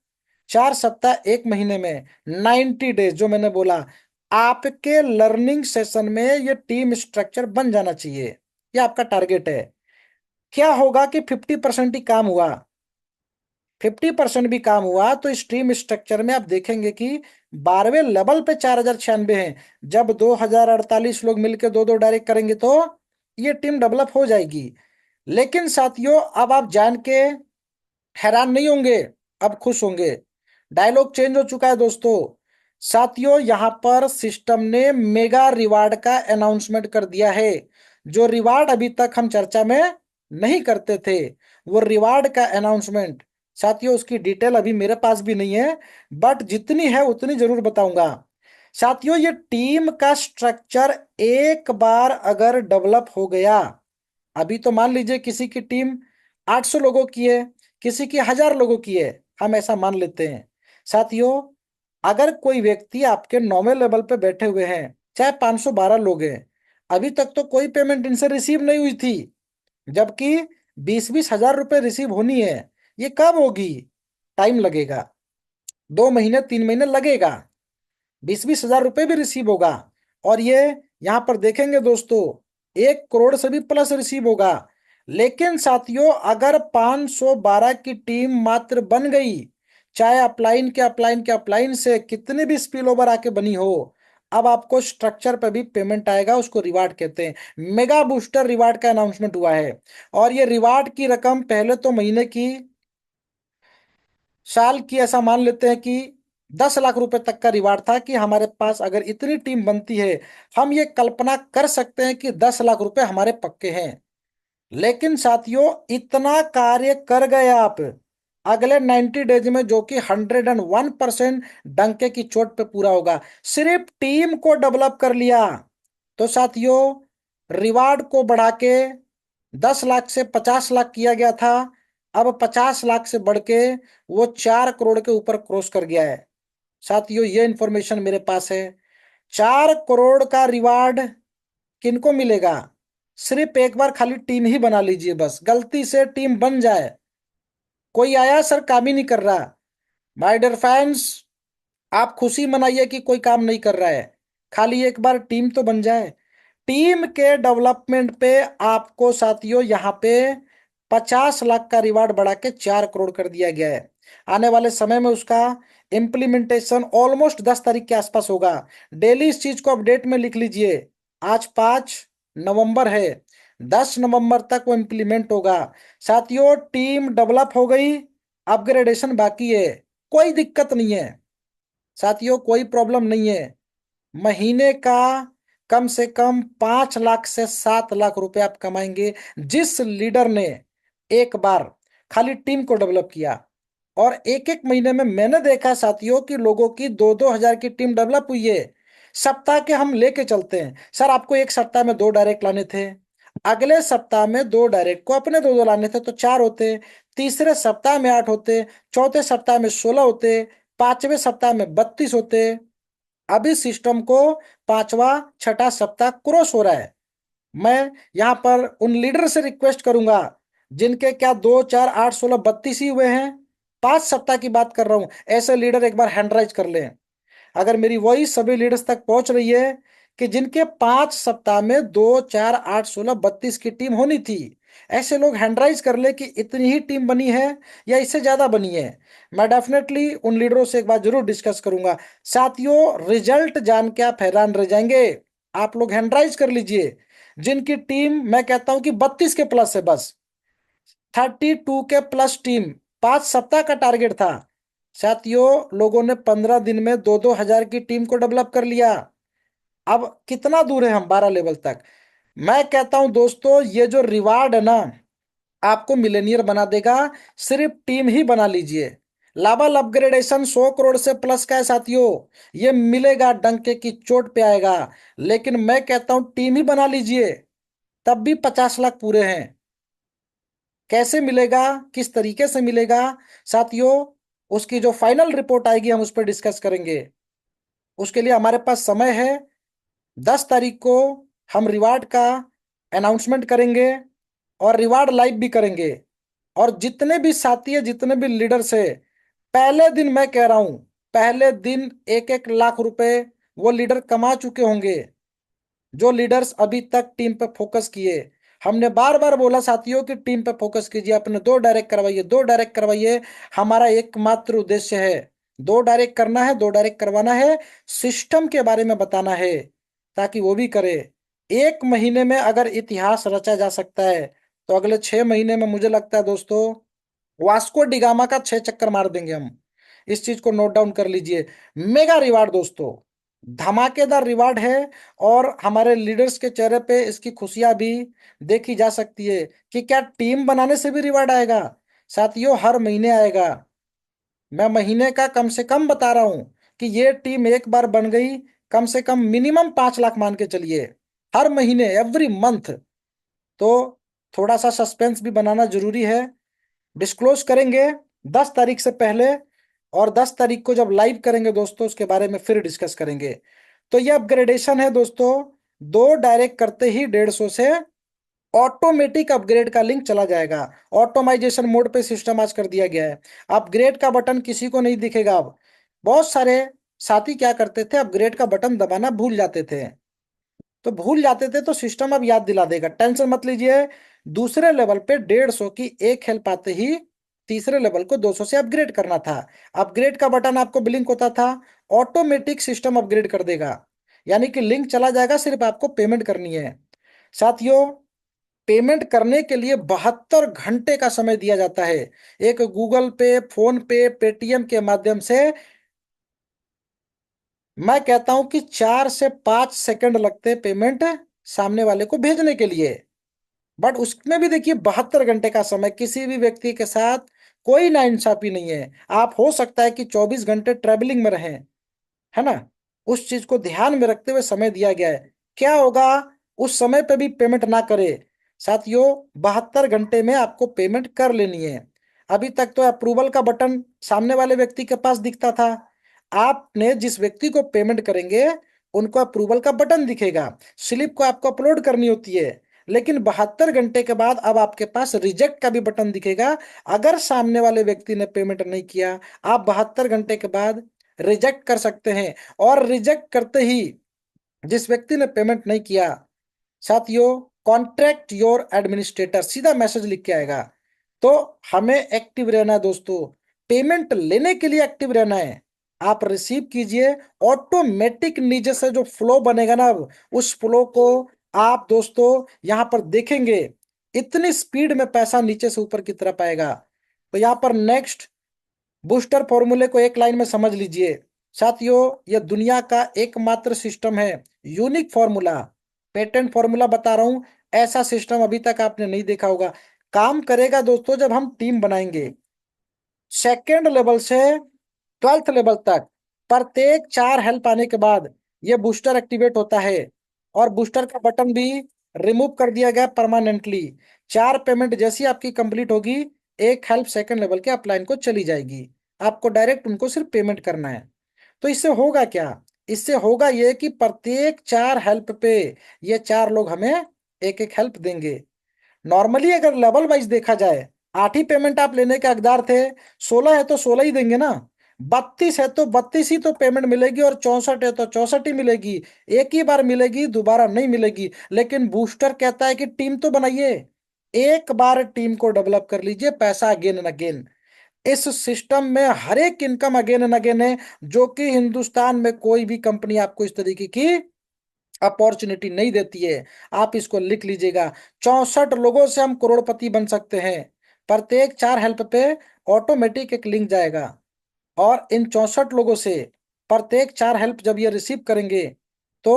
4 सप्ताह एक महीने में 90 डेज, जो मैंने बोला, आपके लर्निंग सेशन में ये टीम स्ट्रक्चर बन जाना चाहिए। ये आपका टारगेट है। क्या होगा कि 50% ही काम हुआ, 50% भी काम हुआ तो स्ट्रीम स्ट्रक्चर में आप देखेंगे कि 12वें लेवल पे 4096 हैं। जब 2048 लोग मिलकर दो दो डायरेक्ट करेंगे तो ये टीम डेवलप हो जाएगी। लेकिन साथियों अब आप जान के हैरान नहीं होंगे, अब खुश होंगे। डायलॉग चेंज हो चुका है दोस्तों। साथियों यहां पर सिस्टम ने मेगा रिवार्ड का अनाउंसमेंट कर दिया है। जो रिवार्ड अभी तक हम चर्चा में नहीं करते थे, वो रिवार्ड का अनाउंसमेंट। साथियों उसकी डिटेल अभी मेरे पास भी नहीं है, बट जितनी है उतनी जरूर बताऊंगा। साथियों ये टीम का स्ट्रक्चर एक बार अगर डेवलप हो गया, अभी तो मान लीजिए किसी की टीम 800 लोगों की है, किसी की 1000 लोगों की है, हम ऐसा मान लेते हैं। साथियों अगर कोई व्यक्ति आपके 9वें लेवल पे बैठे हुए हैं, चाहे 512 लोग हैं, अभी तक तो कोई पेमेंट इनसे रिसीव नहीं हुई थी, जबकि 20-20 हजार रुपए रिसीव होनी है। ये कब होगी? टाइम लगेगा, 2 महीने 3 महीने लगेगा। 20-20 हजार रुपए भी रिसीव होगा। और ये यहां पर देखेंगे दोस्तों, 1 करोड़ से भी प्लस रिसीव होगा। लेकिन साथियों अगर 512 की टीम मात्र बन गई, चाहे अपलाइन से कितने भी स्पिल ओवर आके बनी हो, अब आपको स्ट्रक्चर पे भी पेमेंट आएगा, उसको रिवार्ड कहते हैं। मेगा बूस्टर रिवार्ड का अनाउंसमेंट हुआ है। और ये रिवार्ड की रकम पहले तो महीने की, साल की, ऐसा मान लेते हैं कि 10 लाख रुपए तक का रिवार्ड था कि हमारे पास अगर इतनी टीम बनती है, हम ये कल्पना कर सकते हैं कि 10 लाख रुपए हमारे पक्के हैं। लेकिन साथियों इतना कार्य कर गए आप अगले 90 डेज में, जो कि 101% डंके की चोट पे पूरा होगा। सिर्फ टीम को डेवलप कर लिया तो साथियों रिवार्ड को बढ़ा के 10 लाख से 50 लाख किया गया था। अब 50 लाख से बढ़ के वो 4 करोड़ के ऊपर क्रॉस कर गया है। साथियों ये इंफॉर्मेशन मेरे पास है। 4 करोड़ का रिवार्ड किनको मिलेगा? सिर्फ एक बार खाली टीम ही बना लीजिए, बस गलती से टीम बन जाए। कोई आया सर काम ही नहीं कर रहा, माय डियर फैंस, आप खुशी मनाइए कि कोई काम नहीं कर रहा है, खाली एक बार टीम तो बन जाए। टीम के डेवलपमेंट पे आपको साथियों यहाँ पे 50 लाख का रिवार्ड बढ़ा के 4 करोड़ कर दिया गया है। आने वाले समय में उसका इम्प्लीमेंटेशन ऑलमोस्ट 10 तारीख के आसपास होगा। डेली इस चीज को अपडेट में लिख लीजिए। आज 5 नवंबर है, 10 नवंबर तक वो इम्प्लीमेंट होगा। साथियों टीम डेवलप हो गई, अपग्रेडेशन बाकी है, कोई दिक्कत नहीं है। साथियों कोई प्रॉब्लम नहीं है। महीने का कम से कम 5 लाख से 7 लाख रुपए आप कमाएंगे, जिस लीडर ने एक बार खाली टीम को डेवलप किया। और एक एक महीने में मैंने देखा साथियों कि लोगों की 2-2 हजार की टीम डेवलप हुई है। सप्ताह के हम लेके चलते हैं, सर आपको एक सप्ताह में 2 डायरेक्ट लाने थे, अगले सप्ताह में 2 डायरेक्ट को अपने दो दो लाने थे तो 4 होते, तीसरे सप्ताह में 8 होते, चौथे सप्ताह में 16 होते, 5वें सप्ताह में 32 होते। अभी सिस्टम को 5वां 6ठा सप्ताह क्रॉस हो रहा है। मैं यहाँ पर उन लीडर से रिक्वेस्ट करूंगा जिनके क्या 2, 4, 8, 16, 32 ही हुए हैं, 5 सप्ताह की बात कर रहा हूं, ऐसे लीडर एक बार हैंड राइज कर लें। अगर मेरी वॉइस सभी लीडर्स तक पहुंच रही है कि जिनके 5 सप्ताह में 2, 4, 8, 16, 32 की टीम होनी थी, ऐसे लोग हैंडराइज कर ले कि इतनी ही टीम बनी है या इससे ज्यादा बनी है। मैं डेफिनेटली उन लीडरों से एक बार जरूर डिस्कस करूंगा। साथियों रिजल्ट जान के आप हैरान रह जाएंगे। आप लोग हैंडराइज कर लीजिए जिनकी टीम मैं कहता हूं कि 32 के प्लस है, बस 32 के प्लस टीम, 5 सप्ताह का टारगेट था। साथियों लोगों ने 15 दिन में 2-2 हजार की टीम को डेवलप कर लिया। अब कितना दूर है हम 12 लेवल तक? मैं कहता हूं दोस्तों ये जो रिवार्ड है ना, आपको मिलेनियर बना देगा। सिर्फ टीम ही बना लीजिए। लेवल अपग्रेडेशन 100 करोड़ से प्लस का है साथियों, ये मिलेगा, डंके की चोट पे आएगा। लेकिन मैं कहता हूं टीम ही बना लीजिए, तब भी 50 लाख पूरे हैं। कैसे मिलेगा, किस तरीके से मिलेगा साथियों, उसकी जो फाइनल रिपोर्ट आएगी हम उस पर डिस्कस करेंगे। उसके लिए हमारे पास समय है। 10 तारीख को हम रिवार्ड का अनाउंसमेंट करेंगे और रिवार्ड लाइव भी करेंगे। और जितने भी साथी है, जितने भी लीडर्स है, पहले दिन मैं कह रहा हूं, पहले दिन 1-1 लाख रुपए वो लीडर कमा चुके होंगे, जो लीडर्स अभी तक टीम पे फोकस किए। हमने बार बार बोला साथियों कि टीम पे फोकस कीजिए, अपने 2 डायरेक्ट करवाइए, 2 डायरेक्ट करवाइए। हमारा एकमात्र उद्देश्य है 2 डायरेक्ट करना है, 2 डायरेक्ट करवाना है, सिस्टम के बारे में बताना है ताकि वो भी करे। 1 महीने में अगर इतिहास रचा जा सकता है तो अगले 6 महीने में मुझे लगता है दोस्तों वास्को डिगामा का 6 चक्कर मार देंगे हम। इस चीज को नोट डाउन कर लीजिए। मेगा रिवार्ड दोस्तों, धमाकेदार रिवार्ड है। और हमारे लीडर्स के चेहरे पे इसकी खुशियां भी देखी जा सकती है कि क्या टीम बनाने से भी रिवार्ड आएगा। साथियों हर महीने आएगा। मैं महीने का कम से कम बता रहा हूं कि ये टीम एक बार बन गई, कम से कम मिनिमम 5 लाख मान के चलिए, हर महीने, एवरी मंथ। तो थोड़ा सा सस्पेंस भी बनाना जरूरी है। डिस्क्लोज करेंगे 10 तारीख से पहले, और 10 तारीख को जब लाइव करेंगे दोस्तों उसके बारे में फिर डिस्कस करेंगे। तो ये अपग्रेडेशन है दोस्तों। 2 डायरेक्ट करते ही 150 से ऑटोमेटिक अपग्रेड का लिंक चला जाएगा। ऑटोमाइजेशन मोड पे सिस्टम आज कर दिया गया है। अपग्रेड का बटन किसी को नहीं दिखेगा अब। बहुत सारे साथी क्या करते थे, अपग्रेड का बटन दबाना भूल जाते थे, तो भूल जाते थे तो सिस्टम अब याद दिला देगा, टेंशन मत लीजिए। दूसरे लेवल पे 150 की एक हेल्प आते ही तीसरे लेवल को 200 से अपग्रेड करना था। अपग्रेड का बटन आपको ब्लिंक होता था, ऑटोमेटिक सिस्टम अपग्रेड कर देगा, यानी कि लिंक चला जाएगा, सिर्फ आपको पेमेंट करनी है। साथियों पेमेंट करने के लिए 72 घंटे का समय दिया जाता है। एक गूगल पे, फोन पे, पेटीएम के माध्यम से मैं कहता हूं कि 4 से 5 सेकंड लगते पेमेंट सामने वाले को भेजने के लिए। बट उसमें भी देखिए 72 घंटे का समय, किसी भी व्यक्ति के साथ कोई नाइंसाफी नहीं है। आप हो सकता है कि 24 घंटे ट्रेवलिंग में रहें, है ना, उस चीज को ध्यान में रखते हुए समय दिया गया है। क्या होगा उस समय पे भी पेमेंट ना करे साथियों, 72 घंटे में आपको पेमेंट कर लेनी है। अभी तक तो अप्रूवल का बटन सामने वाले व्यक्ति के पास दिखता था। आपने जिस व्यक्ति को पेमेंट करेंगे उनको अप्रूवल का बटन दिखेगा, स्लिप को आपको अपलोड करनी होती है। लेकिन 72 घंटे के बाद अब आपके पास रिजेक्ट का भी बटन दिखेगा। अगर सामने वाले व्यक्ति ने पेमेंट नहीं किया, आप 72 घंटे के बाद रिजेक्ट कर सकते हैं। और रिजेक्ट करते ही जिस व्यक्ति ने पेमेंट नहीं किया साथियों, कॉन्ट्रैक्ट योर एडमिनिस्ट्रेटर सीधा मैसेज लिख के आएगा। तो हमें एक्टिव रहना है दोस्तों, पेमेंट लेने के लिए एक्टिव रहना है। आप रिसीव कीजिए, ऑटोमेटिक नीचे से जो फ्लो बनेगा ना अब, उस फ्लो को आप दोस्तों यहां पर देखेंगे, इतनी स्पीड में पैसा नीचे से ऊपर की तरफ आएगा। तो यहां पर नेक्स्ट बूस्टर फॉर्मूले को एक लाइन में समझ लीजिए साथियों, यह दुनिया का एकमात्र सिस्टम है, यूनिक फॉर्मूला, पेटेंट फॉर्मूला बता रहा हूं। ऐसा सिस्टम अभी तक आपने नहीं देखा होगा। काम करेगा दोस्तों जब हम टीम बनाएंगे, सेकेंड लेवल से 12th लेवल तक प्रत्येक 4 हेल्प आने के बाद ये बूस्टर एक्टिवेट होता है। और बूस्टर का बटन भी रिमूव कर दिया गया परमानेंटली। 4 पेमेंट जैसी आपकी कंप्लीट होगी, एक हेल्प सेकंड लेवल के अपलाइन को चली जाएगी। आपको डायरेक्ट उनको सिर्फ पेमेंट करना है। तो इससे होगा क्या, इससे होगा ये कि प्रत्येक 4 हेल्प पे ये 4 लोग हमें एक एक हेल्प देंगे। नॉर्मली अगर लेवल वाइज देखा जाए, 8 ही पेमेंट आप लेने के हकदार थे, 16 है तो 16 ही देंगे ना, 32 है तो 32 ही तो पेमेंट मिलेगी, और 64 है तो 64 ही मिलेगी। एक ही बार मिलेगी, दोबारा नहीं मिलेगी। लेकिन बूस्टर कहता है कि टीम तो बनाइए, एक बार टीम को डेवलप कर लीजिए, पैसा अगेन एंड अगेन। इस सिस्टम में हर एक इनकम अगेन एंड अगेन है, जो कि हिंदुस्तान में कोई भी कंपनी आपको इस तरीके की अपॉर्चुनिटी नहीं देती है। आप इसको लिख लीजिएगा, 64 लोगों से हम करोड़पति बन सकते हैं। प्रत्येक 4 हेल्प पे ऑटोमेटिक एक लिंक जाएगा, और इन 64 लोगों से प्रत्येक 4 हेल्प जब ये रिसीव करेंगे तो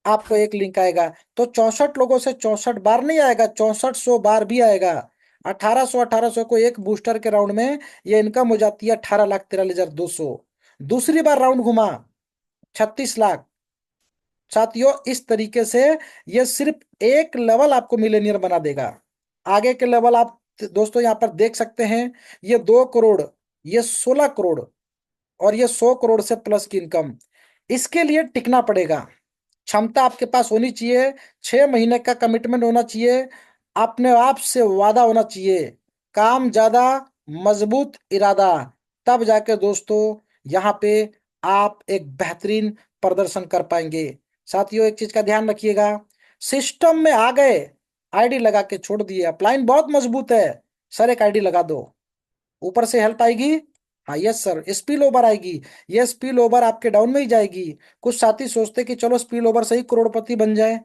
आपको एक लिंक आएगा। तो 64 लोगों से 64 बार नहीं आएगा, 6400 बार भी आएगा। 1800 को एक बूस्टर के राउंड में ये इनकम हो जाती है 18,43,200। दूसरी बार राउंड घुमा 36 लाख, साथियों इस तरीके से ये सिर्फ एक लेवल आपको मिलेनियर बना देगा। आगे के लेवल आप दोस्तों यहाँ पर देख सकते हैं। ये 2 करोड़, ये 16 करोड़, और ये 100 करोड़ से प्लस की इनकम। इसके लिए टिकना पड़ेगा, क्षमता आपके पास होनी चाहिए, 6 महीने का कमिटमेंट होना चाहिए, अपने आप से वादा होना चाहिए, काम ज्यादा, मजबूत इरादा। तब जाके दोस्तों यहाँ पे आप एक बेहतरीन प्रदर्शन कर पाएंगे। साथियों एक चीज का ध्यान रखिएगा, सिस्टम में आ गए, आईडी लगा के छोड़ दिए, अपलाइन बहुत मजबूत है, सर एक आईडी लगा दो, ऊपर से हेल्प आएगी। हाँ यस सर, स्पिल ओवर आएगी, ये स्पिल ओवर आपके डाउन में ही जाएगी। कुछ साथी सोचते कि चलो स्पिल ओवर से ही करोड़पति बन जाए।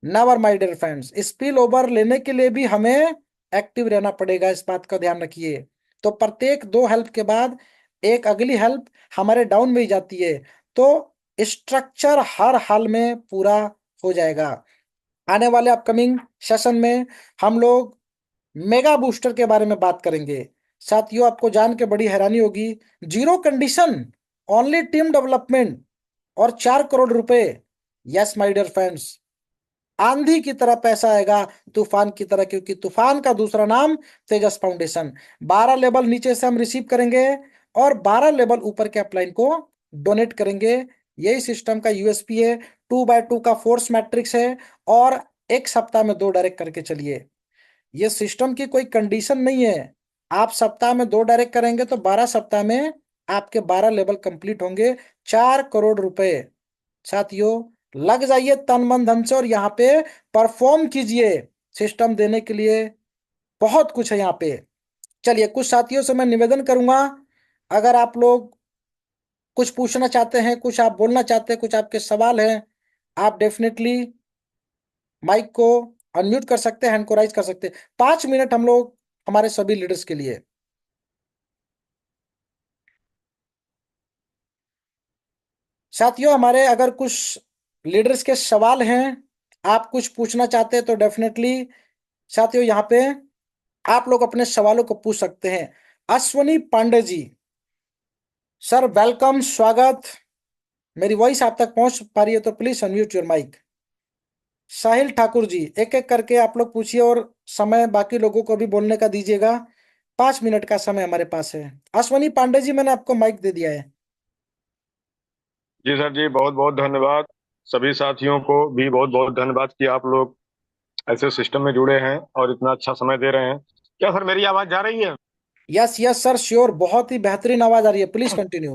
Never my dear friends, spill over लेने के लिए भी हमें एक्टिव रहना पड़ेगा, इस बात का ध्यान रखिए। तो प्रत्येक 2 हेल्प के बाद एक अगली हेल्प हमारे डाउन में ही जाती है, तो स्ट्रक्चर हर हाल में पूरा हो जाएगा। आने वाले अपकमिंग सेशन में हम लोग मेगा बूस्टर के बारे में बात करेंगे। साथियों आपको जान के बड़ी हैरानी होगी, zero condition, only team development, और 4 करोड़ रुपए। यस माय डियर फ्रेंड्स, आंधी की तरह पैसा आएगा, तूफान की तरह, क्योंकि तूफान का दूसरा नाम तेजस फाउंडेशन। 12 लेवल नीचे से हम रिसीव करेंगे और 12 लेवल ऊपर के अपलाइन को डोनेट करेंगे। यही सिस्टम का यूएसपी है, 2x2 का फोर्स मैट्रिक्स है, और एक सप्ताह में 2 डायरेक्ट करके चलिए। ये सिस्टम की कोई कंडीशन नहीं है, आप सप्ताह में 2 डायरेक्ट करेंगे तो 12 सप्ताह में आपके 12 लेवल कंप्लीट होंगे। 4 करोड़ रुपए। साथियों लग जाइए तन मन धन से और यहाँ पे परफॉर्म कीजिए, सिस्टम देने के लिए बहुत कुछ है यहाँ पे। चलिए कुछ साथियों से मैं निवेदन करूंगा, अगर आप लोग कुछ पूछना चाहते हैं, कुछ आप बोलना चाहते हैं, कुछ आपके सवाल हैं, आप डेफिनेटली माइक को अनम्यूट कर सकते हैं, हैंड को राइज कर सकते हैं। 5 मिनट हम लोग हमारे सभी लीडर्स के लिए। साथियों हमारे अगर कुछ लीडर्स के सवाल हैं, आप कुछ पूछना चाहते हैं, तो डेफिनेटली साथियों यहाँ पे आप लोग अपने सवालों को पूछ सकते हैं। अश्वनी पांडे जी, सर वेलकम, स्वागत। मेरी वॉइस आप तक पहुंच पा रही है तो प्लीज अनम्यूट योर माइक। साहिल ठाकुर जी, एक एक करके आप लोग पूछिए और समय बाकी लोगों को भी बोलने का दीजिएगा। 5 मिनट का समय हमारे पास है। अश्वनी पांडे जी मैंने आपको माइक दे दिया है। जी सर जी, बहुत बहुत धन्यवाद। सभी साथियों को भी बहुत बहुत धन्यवाद कि आप लोग ऐसे सिस्टम में जुड़े हैं और इतना अच्छा समय दे रहे हैं। क्या सर मेरी आवाज जा रही है? यस यस सर, श्योर, बहुत ही बेहतरीन आवाज आ रही है, please continue.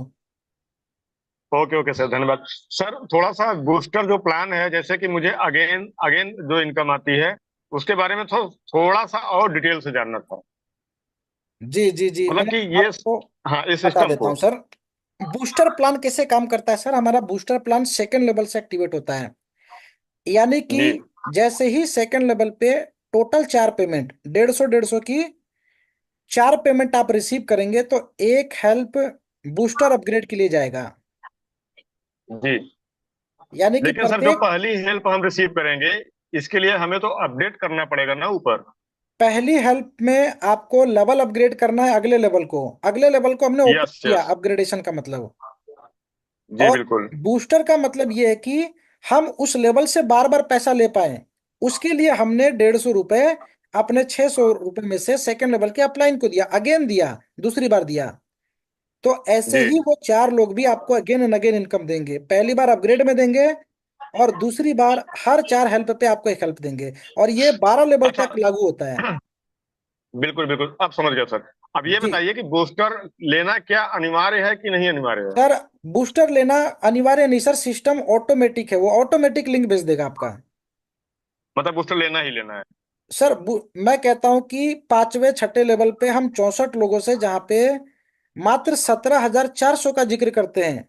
Okay okay sir, धन्यवाद। सर थोड़ा सा बूस्टर जो प्लान है, जैसे कि मुझे अगेन अगेन जो इनकम आती है उसके बारे में थोड़ा सा और डिटेल से जानना था। जी जी जी, मतलब मैं कि ये, आपको हाँ, इस बता सिस्टम देता को। हूँ सर। बूस्टर प्लान कैसे काम करता है सर, हमारा बूस्टर प्लान सेकंड लेवल से एक्टिवेट होता है। यानी कि जी जैसे ही सेकंड लेवल पे टोटल 4 पेमेंट, 150 की 4 पेमेंट आप रिसीव करेंगे, तो एक हेल्प बूस्टर अपग्रेड के लिए जाएगा। जी। यानी कि लेकिन सर जो प्रत्येक पहली हेल्प हम रिसीव करेंगे, इसके लिए हमें तो अपडेट करना पड़ेगा ना ऊपर। पहली हेल्प में आपको लेवल अपग्रेड करना है, अगले लेवल को, अगले लेवल को हमने ओपन यस किया, यस। अपग्रेडेशन का मतलब। जी और बिल्कुल। बूस्टर का मतलब ये है कि हम उस लेवल से बार बार पैसा ले पाए, उसके लिए हमने 150 रुपए अपने 600 रुपए में से सेकंड लेवल के अपलाइन को दिया, अगेन दिया, दूसरी बार दिया। तो ऐसे जी ही वो 4 लोग भी आपको अगेन एंड अगेन इनकम देंगे, पहली बार अपग्रेड में देंगे, और दूसरी बार हर 4 हेल्प पे आपको एक हेल्प देंगे, और ये 12 लेवल अच्छा। तक लागू होता है। बिल्कुल बिल्कुल, अब समझ गया सर। अब ये जी बताइए कि बूस्टर लेना क्या अनिवार्य है कि नहीं अनिवार्य है? सर, बूस्टर लेना अनिवार्य नहीं सर, सिस्टम ऑटोमेटिक है, वो ऑटोमेटिक लिंक भेज देगा आपका। मतलब बूस्टर लेना ही लेना है? सर मैं कहता हूं कि 5वें 6ठे लेवल पे हम 64 लोगों से, जहां पे मात्र 17,400 का जिक्र करते हैं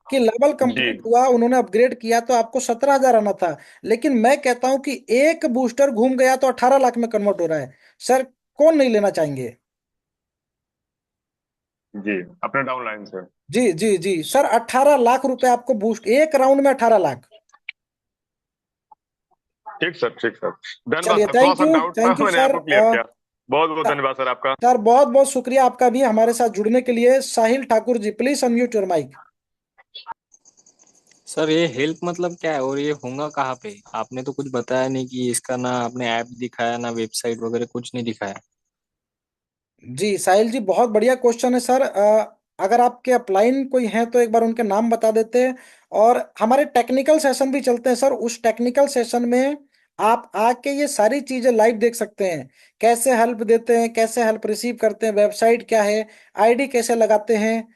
कि लेवल जी कंप्लीट हुआ, उन्होंने अपग्रेड किया तो आपको 17,000 आना था, लेकिन मैं कहता हूं कि एक बूस्टर घूम गया तो 18 लाख में कन्वर्ट हो रहा है। सर कौन नहीं लेना चाहेंगे? जी, अपने डाउन लाइन से। जी जी जी सर, 18 लाख रुपए आपको बूस्ट, एक राउंड में 18 लाख। ठीक सर, ठीक सर। धन्यवाद चलिए सर, थोड़ा सा डाउट था, थैंक यू मैंने सर। आपको क्लियर किया। बहुत बहुत धन्यवाद सर आपका। सर बहुत बहुत शुक्रिया आपका भी हमारे साथ जुड़ने के लिए। Sahil Thakur ji, please unmute your mic. Sir ये हेल्प मतलब क्या है और ये होगा कहाँ पे? आपने तो कुछ बताया नहीं कि इसका, ना आपने ऐप दिखाया ना वेबसाइट वगैरह कुछ नहीं दिखाया। जी साहिल जी, बहुत बढ़िया क्वेश्चन है सर। अगर आपके अपलाइन कोई हैं तो एक बार उनके नाम बता देते हैं। और हमारे टेक्निकल सेशन भी चलते हैं सर, उस टेक्निकल सेशन में आप आके ये सारी चीजें लाइव देख सकते हैं। कैसे हेल्प देते हैं, कैसे हेल्प रिसीव करते हैं, वेबसाइट क्या है, आईडी कैसे लगाते हैं।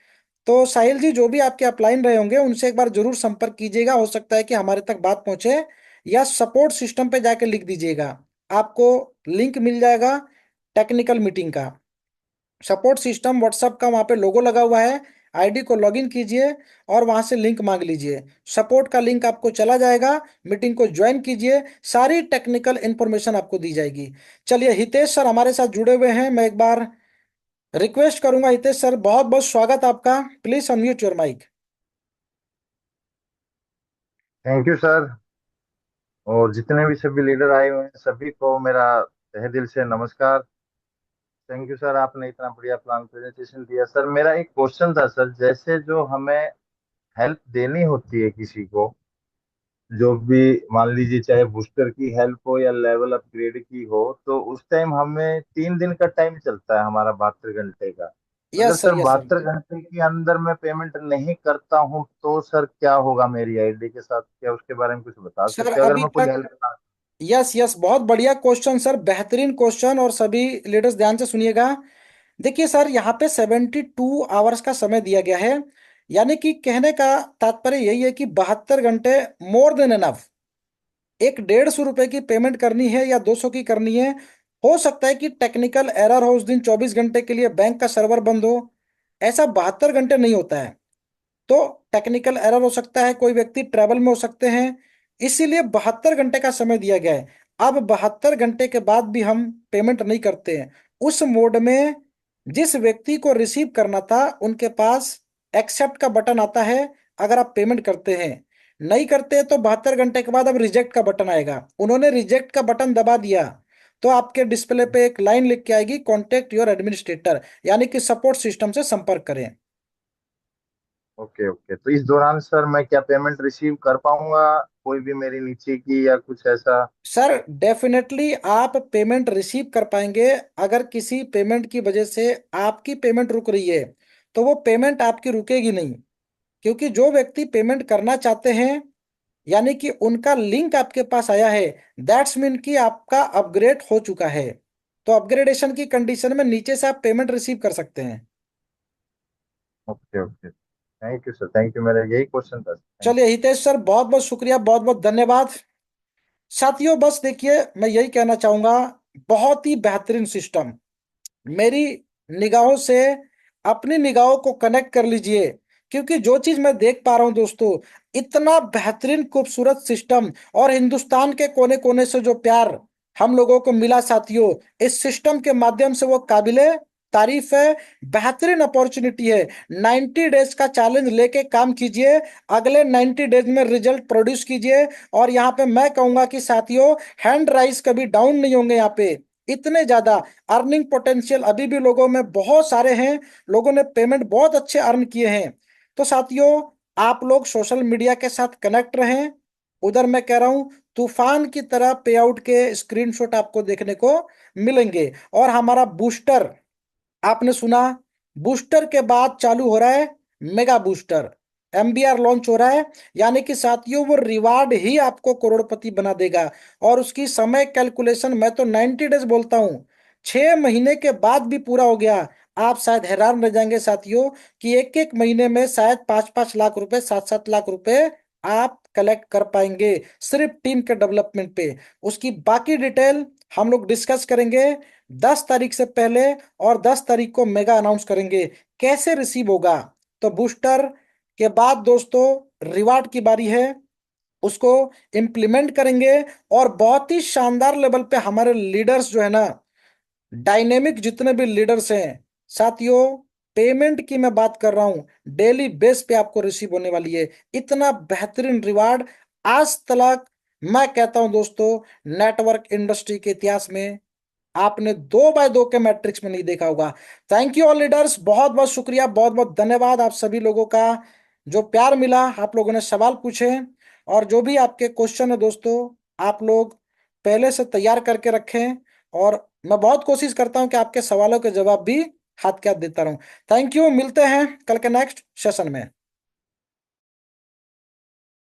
तो साहिल जी, जो भी आपके अपलाइन रहे होंगे उनसे एक बार जरूर संपर्क कीजिएगा। हो सकता है कि हमारे तक बात पहुंचे, या सपोर्ट सिस्टम पे जाके लिख दीजिएगा। आपको लिंक मिल जाएगा टेक्निकल मीटिंग का। सपोर्ट सिस्टम व्हाट्सएप का, वहां पे लोगो लगा हुआ है। आईडी को लॉगिन कीजिए और वहां से लिंक मांग लीजिए। सपोर्ट का लिंक आपको चला जाएगा। मीटिंग को ज्वाइन कीजिए, सारी टेक्निकल इंफॉर्मेशन आपको दी जाएगी। चलिए, हितेश सर हमारे साथ जुड़े हुए हैं। मैं एक बार रिक्वेस्ट करूंगा, हितेश सर बहुत बहुत स्वागत आपका। Please unmute your mic. Thank you sir. और जितने भी सभी लीडर आए हुए हैं सभी को मेरा तहे दिल से नमस्कार। थैंक यू सर, आपने इतना बढ़िया प्लान प्रेजेंटेशन दिया। सर मेरा एक क्वेश्चन था सर, जैसे जो हमें हेल्प देनी होती है किसी को, जो भी मान लीजिए चाहे बूस्टर की हेल्प हो या लेवल अपग्रेड की हो, तो उस टाइम हमें 3 दिन का टाइम चलता है हमारा, 72 घंटे का। अगर yes sir, sir yes sir. 72 घंटे के अंदर मैं पेमेंट नहीं करता हूँ तो सर क्या होगा मेरी आईडी के साथ? क्या उसके बारे में कुछ बता सर सकते हो अगर अभी मैं कोई तक, हेल्प ना। यस यस, बहुत बढ़िया क्वेश्चन सर, बेहतरीन क्वेश्चन। और सभी लीडर्स ध्यान से सुनिएगा। देखिए सर, यहाँ पे 72 आवर्स का समय दिया गया है। यानी कि कहने का तात्पर्य यही है कि 72 घंटे मोर देन एनफ। एक 150 रुपए की पेमेंट करनी है या 200 की करनी है। हो सकता है कि टेक्निकल एरर हो, उस दिन 24 घंटे के लिए बैंक का सर्वर बंद हो। ऐसा 72 घंटे नहीं होता है। तो टेक्निकल एरर हो सकता है, कोई व्यक्ति ट्रैवल में हो सकते हैं। इसीलिए 72 घंटे का समय दिया गया है। अब 72 घंटे के बाद भी हम पेमेंट नहीं करते हैं। उस मोड में जिस व्यक्ति को रिसीव करना था उनके पास एक्सेप्ट का बटन आता है। अगर आप पेमेंट करते हैं, नहीं करते तो 72 घंटे के बाद अब रिजेक्ट का बटन आएगा। उन्होंने रिजेक्ट का बटन दबा दिया तो आपके डिस्प्ले पे एक लाइन लिख के आएगी, कॉन्टेक्ट योर एडमिनिस्ट्रेटर, यानी कि सपोर्ट सिस्टम से संपर्क करें। ओके ओके, तो इस दौरान सर मैं क्या पेमेंट रिसीव कर पाऊंगा, कोई भी मेरी नीचे की या कुछ ऐसा? सर डेफिनेटली आप पेमेंट रिसीव कर पाएंगे। अगर किसी पेमेंट की वजह से आपकी पेमेंट रुक रही है तो वो पेमेंट आपकी रुकेगी नहीं। क्योंकि जो व्यक्ति पेमेंट करना चाहते हैं, यानी कि उनका लिंक आपके पास आया है, दैट्स मीन कि आपका अपग्रेड हो चुका है। तो अपग्रेडेशन की कंडीशन में नीचे से आप पेमेंट रिसीव कर सकते हैं। Okay okay, thank you sir, thank you, मेरा यही क्वेश्चन था। थैंक चलिए हितेश सर, बहुत बहुत शुक्रिया, बहुत बहुत धन्यवाद। साथियों बस देखिए, मैं यही कहना चाहूंगा, बहुत ही बेहतरीन सिस्टम। मेरी निगाहों से अपनी निगाहों को कनेक्ट कर लीजिए। क्योंकि जो चीज मैं देख पा रहा हूं दोस्तों, इतना बेहतरीन खूबसूरत सिस्टम, और हिंदुस्तान के कोने कोने से जो प्यार हम लोगों को मिला साथियों, इस सिस्टम के माध्यम से वो काबिले तारीफ है। बेहतरीन अपॉर्चुनिटी है। 90 डेज का चैलेंज लेके काम कीजिए। अगले 90 डेज में रिजल्ट प्रोड्यूस कीजिए। और यहाँ पे मैं कहूंगा कि साथियों, हैंड राइज कभी डाउन नहीं होंगे। यहाँ पे इतने ज्यादा अर्निंग पोटेंशियल अभी भी लोगों में बहुत सारे हैं। लोगों ने पेमेंट बहुत अच्छे अर्न किए हैं। तो साथियों, आप लोग सोशल मीडिया के साथ कनेक्ट रहें। उधर मैं कह रहा हूं, तूफान की तरह पे आउट के स्क्रीनशॉट आपको देखने को मिलेंगे। और हमारा बूस्टर, आपने सुना, बूस्टर के बाद चालू हो रहा है मेगा बूस्टर। एमबीआर लॉन्च हो रहा है। यानी कि साथियों, वो रिवार्ड ही आपको करोड़पति बना देगा। और उसकी समय कैलकुलेशन मैं तो 90 डेज बोलता हूं, 6 महीने के बाद भी पूरा हो गया। आप शायद हैरान रह जाएंगे साथियों कि एक एक महीने में शायद 5-5 लाख रुपए, 7-7 लाख रुपए आप कलेक्ट कर पाएंगे, सिर्फ टीम के डेवलपमेंट पे। उसकी बाकी डिटेल हम लोग डिस्कस करेंगे 10 तारीख से पहले। और 10 तारीख को मेगा अनाउंस करेंगे कैसे रिसीव होगा। तो बूस्टर के बाद दोस्तों, रिवार्ड की बारी है, उसको इम्प्लीमेंट करेंगे। और बहुत ही शानदार लेवल पे हमारे लीडर्स जो है ना, डायनेमिक जितने भी लीडर्स हैं साथियों, पेमेंट की मैं बात कर रहा हूं, डेली बेस पे आपको रिसीव होने वाली है। इतना बेहतरीन रिवार्ड आज तक, मैं कहता हूं दोस्तों, नेटवर्क इंडस्ट्री के इतिहास में आपने 2x2 के मैट्रिक्स में नहीं देखा होगा। थैंक यू ऑल लीडर्स, बहुत बहुत शुक्रिया, बहुत बहुत धन्यवाद आप सभी लोगों का। जो प्यार मिला, आप लोगों ने सवाल पूछे, और जो भी आपके क्वेश्चन है दोस्तों, आप लोग पहले से तैयार करके रखें, और मैं बहुत कोशिश करता हूं कि आपके सवालों के जवाब भी हाथ के हाथ देता रहूं। थैंक यू, मिलते हैं कल के नेक्स्ट सेशन में।